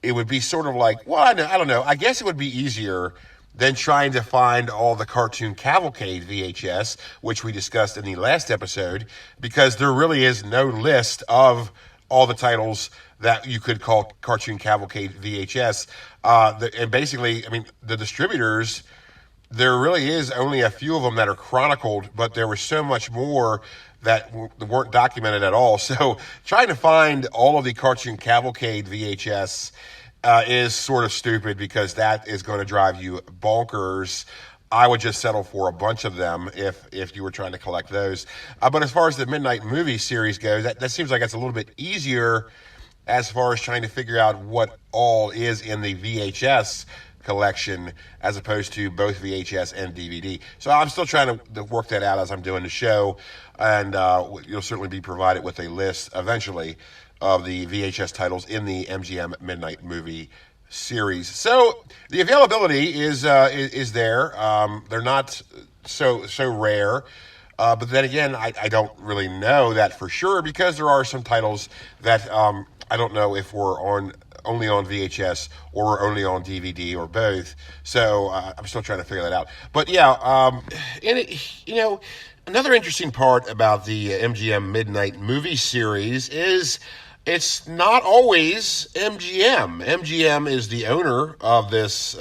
It would be sort of like, well, I don't know. I guess it would be easier than trying to find all the Cartoon Cavalcade VHS, which we discussed in the last episode, because there really is no list of all the titles that you could call Cartoon Cavalcade VHS. And basically, I mean, the distributors, there really is only a few of them that are chronicled, but there was so much more that weren't documented at all. So trying to find all of the Cartoon Cavalcade VHS is sort of stupid, because that is going to drive you bonkers. I would just settle for a bunch of them if you were trying to collect those. But as far as the Midnite Movie Series goes, that seems like it's a little bit easier as far as trying to figure out what all is in the VHS collection as opposed to both VHS and DVD. So I'm still trying to work that out as I'm doing the show, and you'll certainly be provided with a list eventually of the VHS titles in the MGM Midnite Movie Series. So the availability is there. They're not so rare. But then again, I don't really know that for sure, because there are some titles that I don't know if were only on VHS or only on DVD or both. So I'm still trying to figure that out. But yeah, another interesting part about the MGM Midnite Movie Series is it's not always MGM. MGM is the owner of this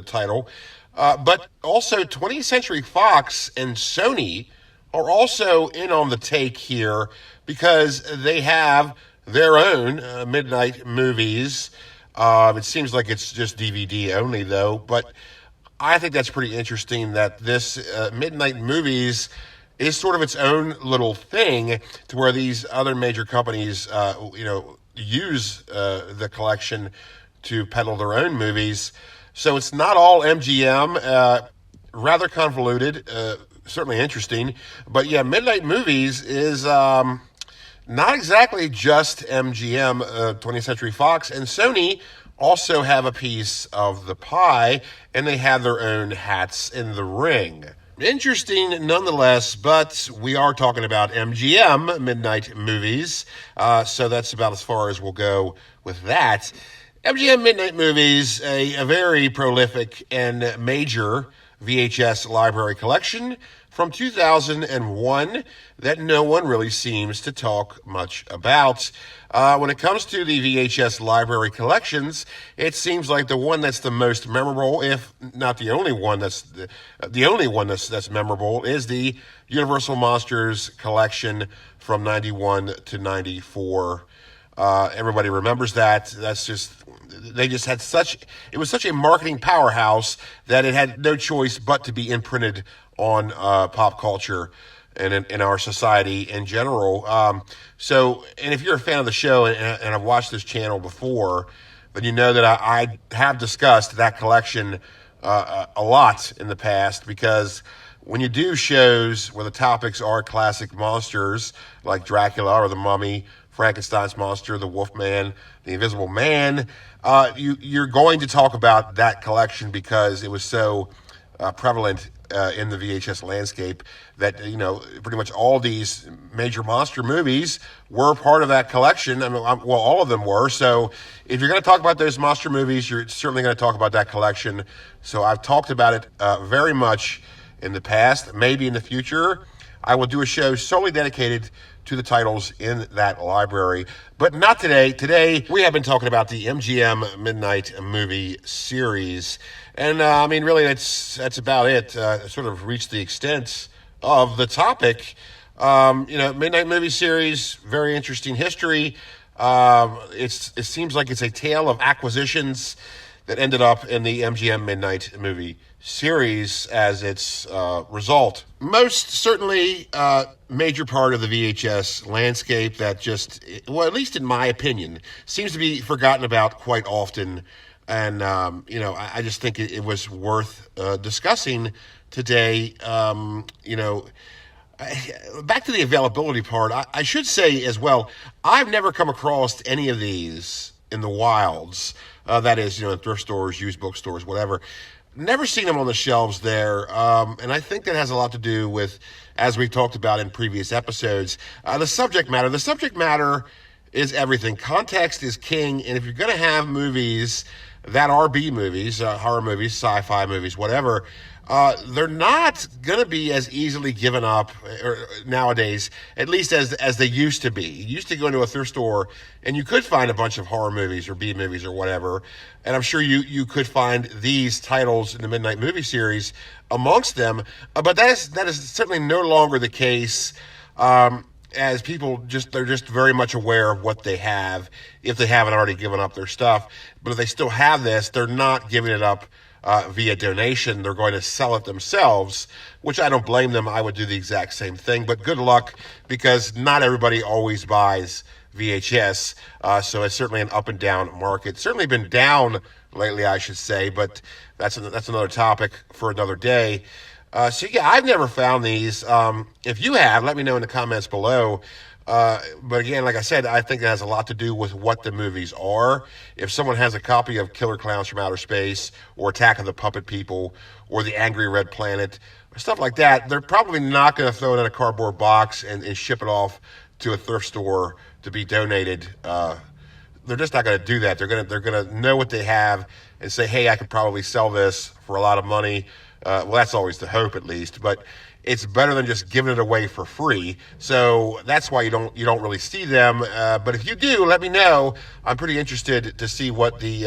title, but also 20th Century Fox and Sony are also in on the take here, because they have their own Midnite movies. It seems like it's just DVD only, though, but I think that's pretty interesting that this Midnite Movies is sort of its own little thing, to where these other major companies, use the collection to peddle their own movies. So it's not all MGM. Rather convoluted, certainly interesting. But yeah, Midnite Movies is not exactly just MGM. 20th Century Fox and Sony also have a piece of the pie, and they have their own hats in the ring. Interesting nonetheless, but we are talking about MGM Midnite Movies, so that's about as far as we'll go with that. MGM Midnite Movies, a very prolific and major VHS library collection from 2001 that no one really seems to talk much about. When it comes to the VHS library collections, it seems like the one that's the most memorable, if not the only one that's memorable, is the Universal Monsters collection from 91 to 94. Everybody remembers that. It was such a marketing powerhouse that it had no choice but to be imprinted on pop culture and in our society in general. And if you're a fan of the show and I've watched this channel before, then you know that I have discussed that collection a lot in the past, because when you do shows where the topics are classic monsters like Dracula or the Mummy, Frankenstein's monster, the Wolfman, the Invisible Man, you're going to talk about that collection because it was so prevalent in the VHS landscape that, pretty much all these major monster movies were part of that collection. I mean, all of them were. So if you're going to talk about those monster movies, you're certainly going to talk about that collection. So I've talked about it very much in the past. Maybe in the future I will do a show solely dedicated to the titles in that library. But not today. Today, we have been talking about the MGM Midnite Movie Series. And, I mean, really, that's about it. Sort of reached the extent of the topic. Midnite Movie Series, very interesting history. It seems like it's a tale of acquisitions that ended up in the MGM Midnite Movie Series as its result. Most certainly major part of the VHS landscape that just, well, at least in my opinion, seems to be forgotten about quite often. And, I just think it was worth discussing today. Back to the availability part, I should say as well, I've never come across any of these in the wilds. That is, in thrift stores, used bookstores, whatever. Never seen them on the shelves there. And I think that has a lot to do with, as we talked about in previous episodes, the subject matter. The subject matter is everything. Context is king. And if you're going to have movies that are B movies, horror movies, sci-fi movies, whatever, they're not going to be as easily given up nowadays, at least as they used to be. You used to go into a thrift store and you could find a bunch of horror movies or B movies or whatever. And I'm sure you could find these titles in the Midnite Movie Series amongst them. But that is certainly no longer the case. As people they're just very much aware of what they have if they haven't already given up their stuff. But if they still have this, they're not giving it up via donation. They're going to sell it themselves, which I don't blame them. I would do the exact same thing, but good luck, because not everybody always buys VHS. So it's certainly an up and down market. Certainly been down lately, I should say, but that's another topic for another day. I've never found these. If you have, let me know in the comments below. But again, like I said, I think it has a lot to do with what the movies are. If someone has a copy of Killer Clowns from Outer Space, or Attack of the Puppet People, or The Angry Red Planet, or stuff like that, they're probably not going to throw it in a cardboard box and ship it off to a thrift store to be donated. They're just not going to do that. They're going to know what they have and say, hey, I could probably sell this for a lot of money. Well, that's always the hope, at least, but it's better than just giving it away for free. So that's why you don't really see them. But if you do, let me know. I'm pretty interested to see what the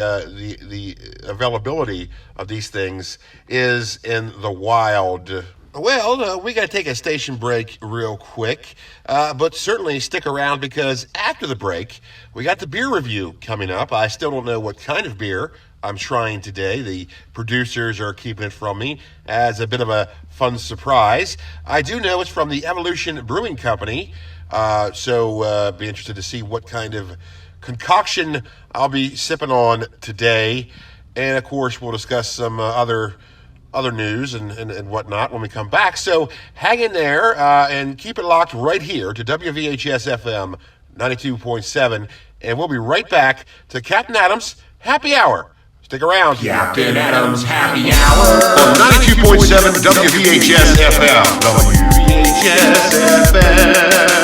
availability of these things is in the wild. Well, we got to take a station break real quick, but certainly stick around, because after the break, we got the beer review coming up. I still don't know what kind of beer I'm trying today. The producers are keeping it from me as a bit of a fun surprise. I do know it's from the Evolution Brewing Company, so be interested to see what kind of concoction I'll be sipping on today. And of course, we'll discuss some other news and whatnot when we come back. So hang in there and keep it locked right here to WVHS FM 92.7, and we'll be right back to Captain Adams Happy Hour. Stick around. Captain Adams Happy Hour. On 92.7 WVHS FM. WVHS FM.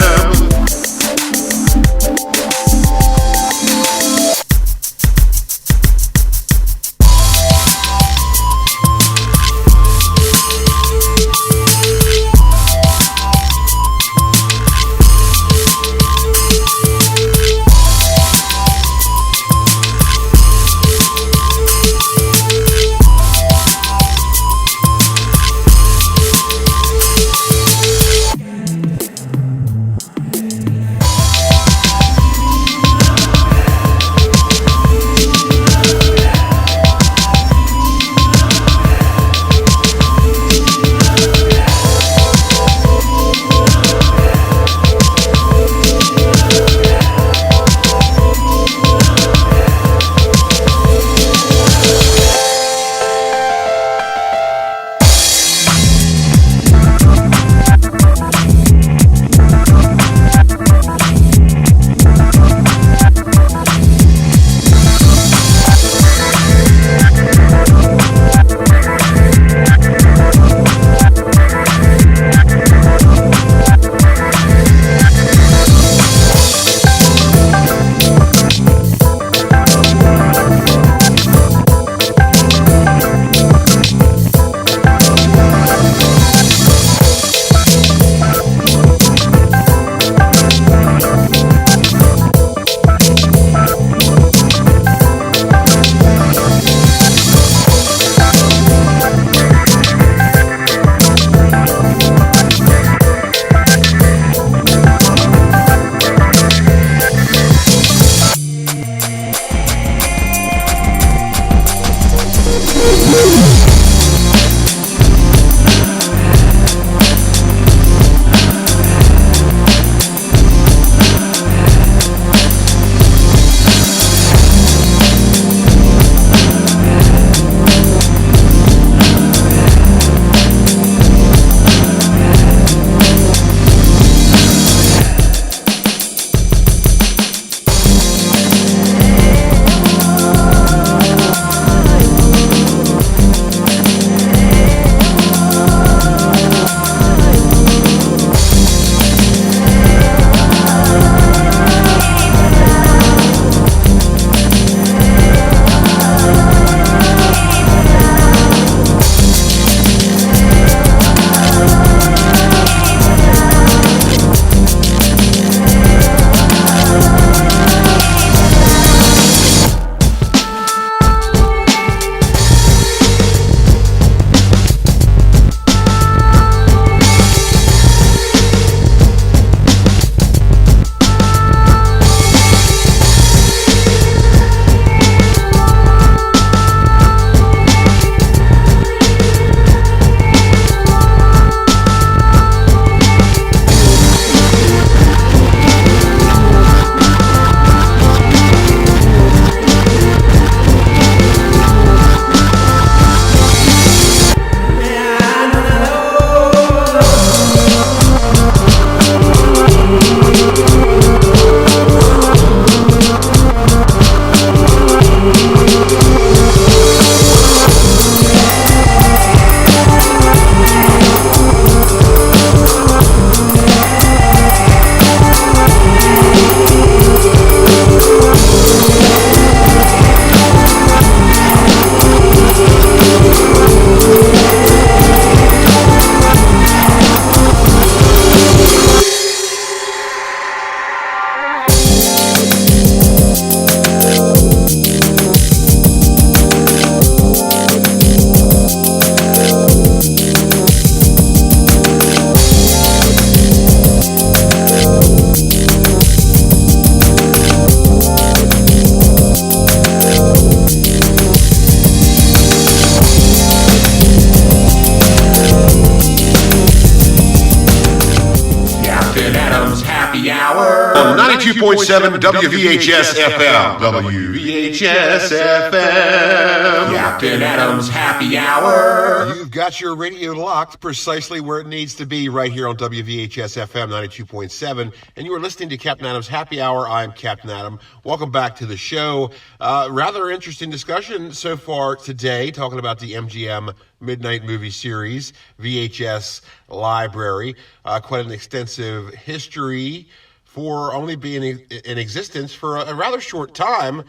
92.7 WVHS FM. WVHS FM. Captain Adams Happy Hour. You've got your radio locked precisely where it needs to be right here on WVHS FM 92.7. And you are listening to Captain Adams Happy Hour. I'm Captain Adam. Welcome back to the show. Rather interesting discussion so far today, talking about the MGM Midnite Movie Series, VHS library. Quite an extensive history for only being in existence for a rather short time,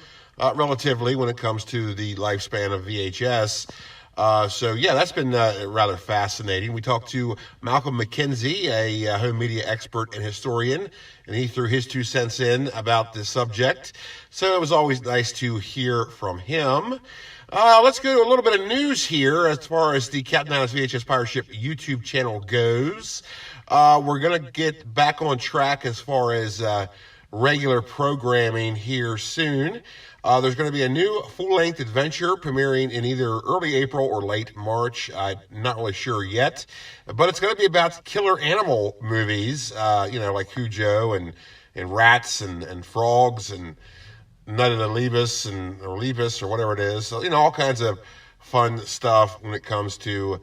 relatively, when it comes to the lifespan of VHS. So, that's been rather fascinating. We talked to Malcolm McKenzie, a home media expert and historian, and he threw his 2 cents in about the subject. So it was always nice to hear from him. Let's go to a little bit of news here as far as the Captain Adams VHS Pirate Ship YouTube channel goes. We're going to get back on track as far as regular programming here soon. There's going to be a new full-length adventure premiering in either early April or late March. I'm not really sure yet. But it's going to be about killer animal movies, like Cujo and rats and frogs and Night of the Levis or Levis or whatever it is. So, all kinds of fun stuff when it comes to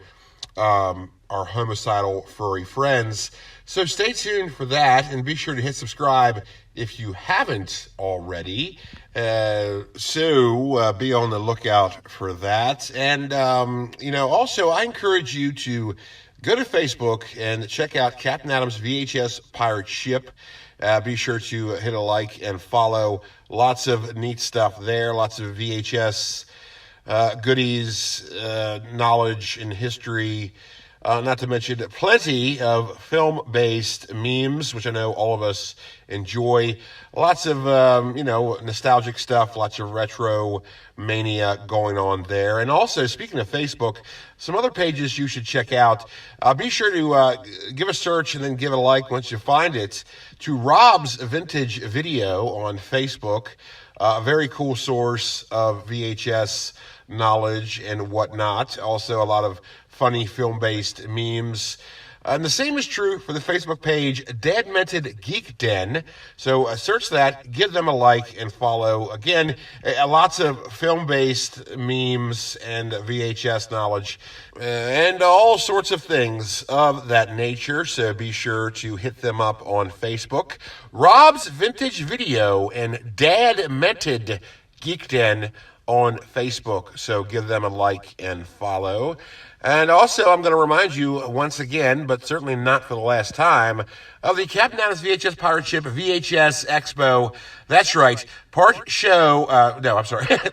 our homicidal furry friends. So stay tuned for that, and be sure to hit subscribe if you haven't already. So be on the lookout for that. And, also I encourage you to go to Facebook and check out Captain Adams VHS Pirate Ship. Be sure to hit a like and follow. Lots of neat stuff there, lots of VHS goodies, knowledge and history, not to mention plenty of film-based memes, which I know all of us enjoy. Lots of, nostalgic stuff, lots of retro mania going on there. And also, speaking of Facebook, some other pages you should check out. Be sure to give a search and then give it a like once you find it to Rob's Vintage Video on Facebook. A very cool source of VHS knowledge and whatnot. Also, a lot of funny film-based memes. And the same is true for the Facebook page, Dad Mented Geek Den. So search that, give them a like, and follow. Again, lots of film-based memes and VHS knowledge and all sorts of things of that nature. So be sure to hit them up on Facebook. Rob's Vintage Video and Dad Mented Geek Den on Facebook. So give them a like and follow. And also, I'm going to remind you once again, but certainly not for the last time, of the Captain Adams VHS Pirate Ship VHS Expo. That's right. Part show, I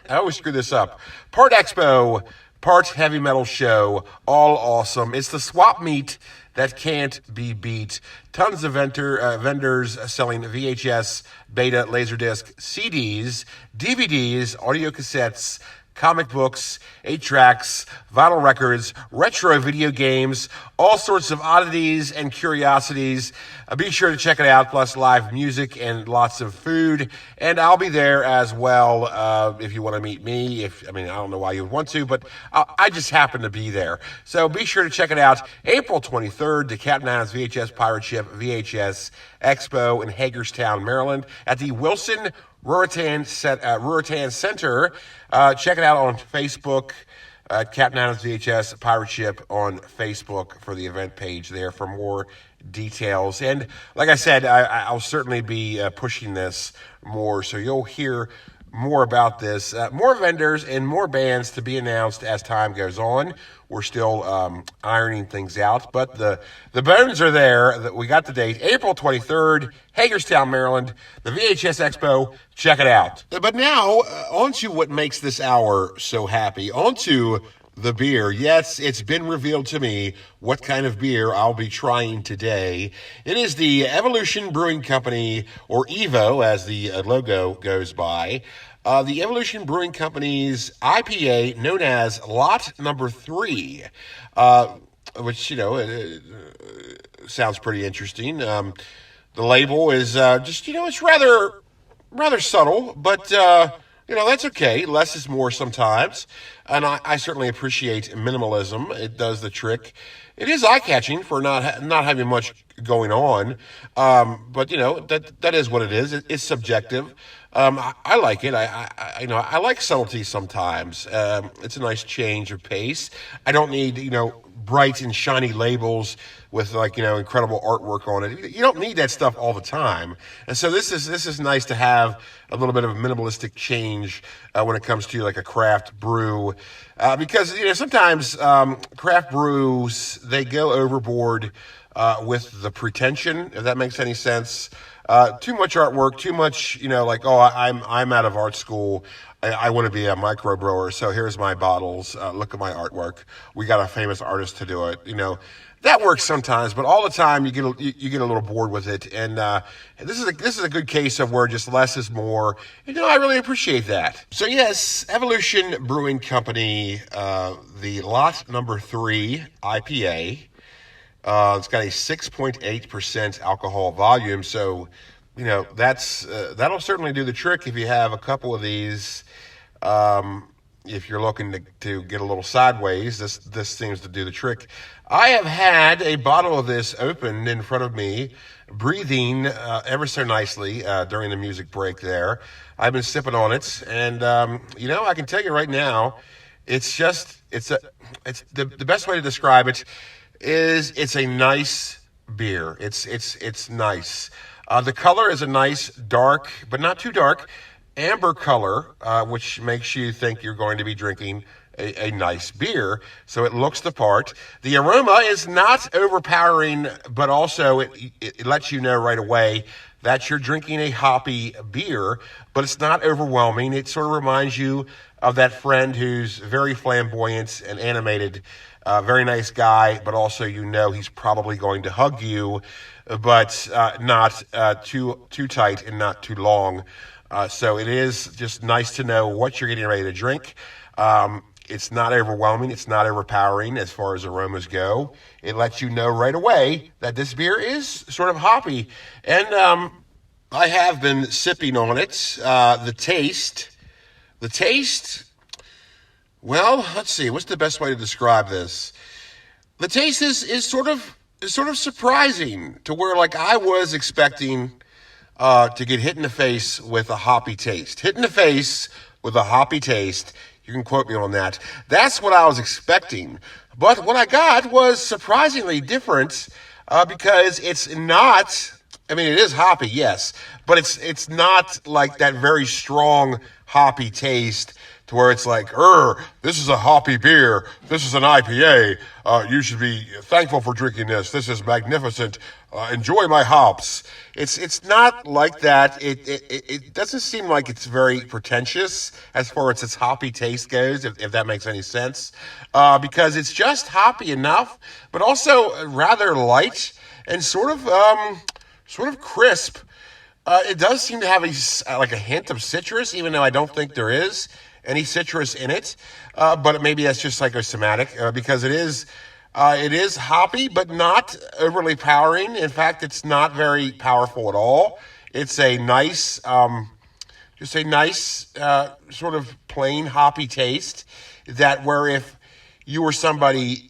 always screw this up. Part expo, part heavy metal show, all awesome. It's the swap meet that can't be beat. Tons of vendors selling VHS, beta, laserdisc, CDs, DVDs, audio cassettes, comic books, 8-tracks, vinyl records, retro video games, all sorts of oddities and curiosities. Be sure to check it out, plus live music and lots of food. And I'll be there as well if you want to meet me. I don't know why you would want to, but I just happen to be there. So be sure to check it out. April 23rd, the Captain Adams VHS Pirate Ship VHS Expo in Hagerstown, Maryland, at the Wilson Ruritan Center. Check it out on Facebook, Captain Adams VHS Pirate Ship on Facebook for the event page there for more details. And like I said, I'll certainly be pushing this more, so you'll hear more about this. More vendors and more bands to be announced as time goes on. We're still ironing things out, but the bones are there. We got the date, April 23rd, Hagerstown, Maryland, the VHS Expo. Check it out. But now, on to what makes this hour so happy. On to the beer. Yes, it's been revealed to me what kind of beer I'll be trying today. It is the Evolution Brewing Company, or EVO, as the logo goes by. The Evolution Brewing Company's IPA, known as Lot Number 3, which, sounds pretty interesting. The label is just, it's rather subtle, but That's okay. Less is more sometimes. And I certainly appreciate minimalism. It does the trick. It is eye-catching for not having much going on. But, that is what it is. It's subjective. I like it. I like subtlety sometimes. It's a nice change of pace. I don't need, bright and shiny labels with incredible artwork on it. You don't need that stuff all the time, and so this is nice to have a little bit of a minimalistic change when it comes to like a craft brew, because sometimes craft brews, they go overboard with the pretension, if that makes any sense. Too much artwork, too much, I'm out of art school. I want to be a micro brewer, so here's my bottles. Look at my artwork. We got a famous artist to do it. That works sometimes, but all the time you get a little bored with it. And this is a good case of where just less is more. I really appreciate that. So yes, Evolution Brewing Company, the lot number 3 IPA. It's got a 6.8% alcohol volume, so that'll certainly do the trick if you have a couple of these. If you're looking to get a little sideways, this seems to do the trick. I have had a bottle of this opened in front of me, breathing ever so nicely during the music break there. I've been sipping on it, and I can tell you right now, it's the best way to describe it is it's a nice beer. It's nice. The color is a nice dark, but not too dark, amber color, which makes you think you're going to be drinking a nice beer. So it looks the part. The aroma is not overpowering, but also it lets you know right away that you're drinking a hoppy beer, but it's not overwhelming. It sort of reminds you of that friend who's very flamboyant and animated, very nice guy, but also he's probably going to hug you, but not too tight and not too long. So it is just nice to know what you're getting ready to drink. It's not overwhelming. It's not overpowering as far as aromas go. It lets you know right away that this beer is sort of hoppy. And I have been sipping on it. The taste, well, let's see. What's the best way to describe this? The taste is sort of surprising to where I was expecting to get hit in the face with a hoppy taste. Hit in the face with a hoppy taste. You can quote me on that. That's what I was expecting. But what I got was surprisingly different because it's not, it is hoppy, yes, but it's not like that very strong hoppy taste to where it's like, this is a hoppy beer. This is an IPA. You should be thankful for drinking this. This is magnificent. Enjoy my hops. It's not like that. It doesn't seem like it's very pretentious as far as its hoppy taste goes, if that makes any sense. Because it's just hoppy enough, but also rather light and sort of crisp. It does seem to have a hint of citrus, even though I don't think there is any citrus in it, but maybe that's just psychosomatic because it is hoppy, but not overly powering. In fact, it's not very powerful at all. It's a nice, sort of plain hoppy taste that where if you were somebody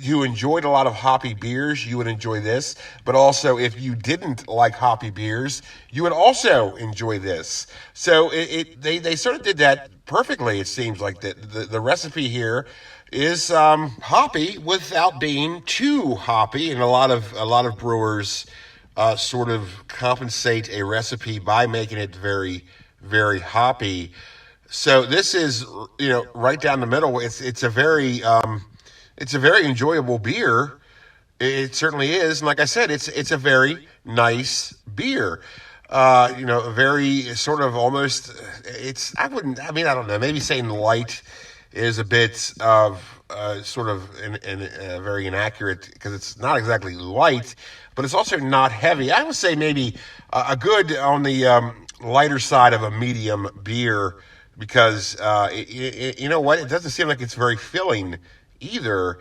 who enjoyed a lot of hoppy beers, you would enjoy this. But also, if you didn't like hoppy beers, you would also enjoy this. So they sort of did that perfectly. It seems like the recipe here is hoppy without being too hoppy, and a lot of brewers sort of compensate a recipe by making it very, very hoppy. So this is right down the middle. It's a very enjoyable beer. It certainly is. And like I said, it's a very nice beer. A very sort of almost, I don't know, maybe saying light is a bit of sort of very inaccurate because it's not exactly light, but it's also not heavy. I would say maybe a good on the lighter side of a medium beer because you know what? It doesn't seem like it's very filling either.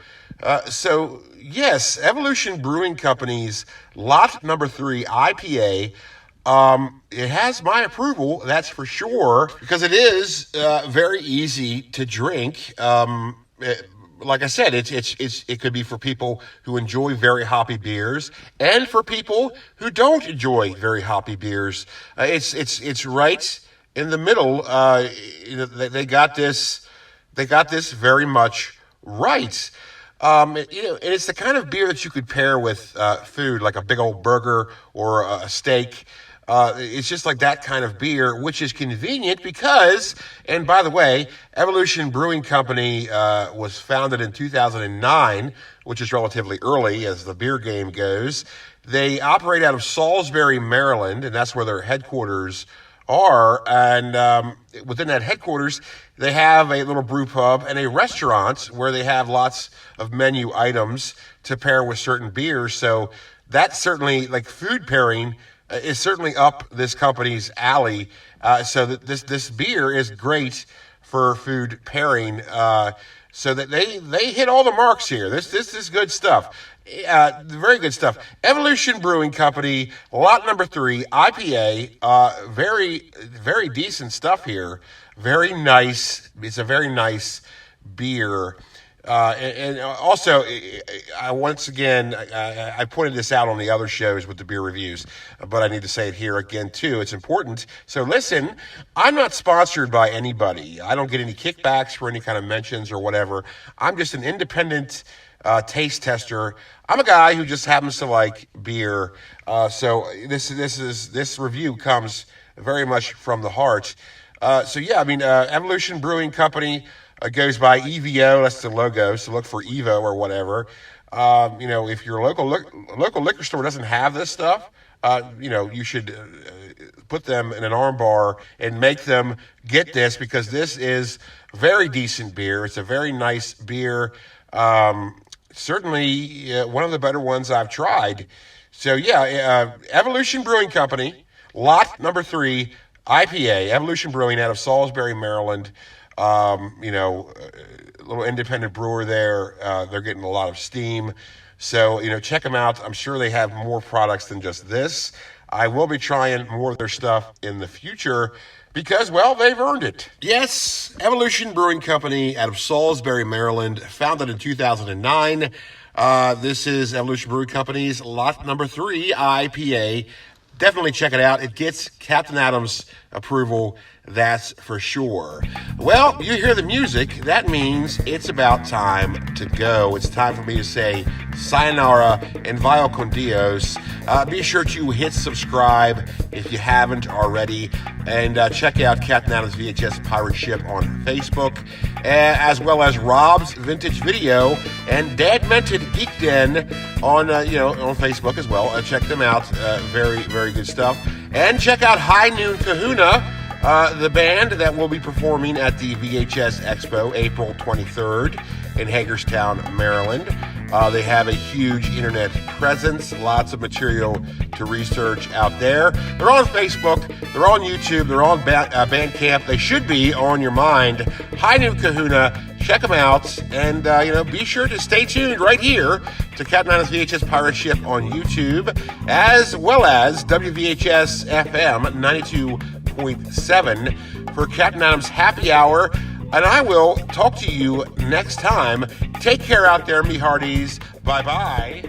So yes, Evolution Brewing Company's lot number 3 IPA. It has my approval, that's for sure, because it is very easy to drink. Like I said, it could be for people who enjoy very hoppy beers, and for people who don't enjoy very hoppy beers. It's right in the middle. They got this very much right. And it's the kind of beer that you could pair with food, like a big old burger or a steak. It's just like that kind of beer, which is convenient because, and by the way, Evolution Brewing Company was founded in 2009, which is relatively early as the beer game goes. They operate out of Salisbury, Maryland, and that's where their headquarters are. And within that headquarters, they have a little brew pub and a restaurant where they have lots of menu items to pair with certain beers. So that's certainly, like, food pairing is certainly up this company's alley. So that this beer is great for food pairing. So that they hit all the marks here. This is good stuff. Very good stuff. Evolution Brewing Company, lot number 3, IPA. Very, very decent stuff here. Very nice. It's a very nice beer. And also, once again, I pointed this out on the other shows with the beer reviews, but I need to say it here again, too. It's important. So listen, I'm not sponsored by anybody. I don't get any kickbacks for any kind of mentions or whatever. I'm just an independent taste tester. I'm a guy who just happens to like beer. So this review comes very much from the heart. So yeah, I mean, Evolution Brewing Company goes by EVO. That's the logo. So look for Evo or whatever. If your local liquor store doesn't have this stuff, you should put them in an arm bar and make them get this, because this is very decent beer. It's a very nice beer. Certainly one of the better ones I've tried. So yeah, Evolution Brewing Company, lot number 3, IPA, Evolution Brewing out of Salisbury, Maryland. Little independent brewer there. They're getting a lot of steam. So, check them out. I'm sure they have more products than just this. I will be trying more of their stuff in the future because, well, they've earned it. Yes, Evolution Brewing Company out of Salisbury, Maryland, founded in 2009. This is Evolution Brewing Company's lot number 3 IPA. Definitely check it out. It gets Captain Adam's approval, that's for sure. Well, you hear the music. That means it's about time to go. It's time for me to say sayonara and vaya con Dios. Be sure to hit subscribe if you haven't already. And check out Captain Adam's VHS Pirate Ship on Facebook, as well as Rob's Vintage Video and Dad Mented Geek Den on Facebook as well. Check them out. Very, very good stuff. And check out High Noon Kahuna, the band that will be performing at the VHS Expo April 23rd in Hagerstown, Maryland. They have a huge internet presence, lots of material to research out there. They're on Facebook, they're on YouTube, they're on Bandcamp. They should be on your mind. High Noon Kahuna, check them out, and be sure to stay tuned right here to Captain Adam's VHS Pirate Ship on YouTube, as well as WVHS FM 92.7 for Captain Adam's Happy Hour. And I will talk to you next time. Take care out there, me hearties. Bye-bye.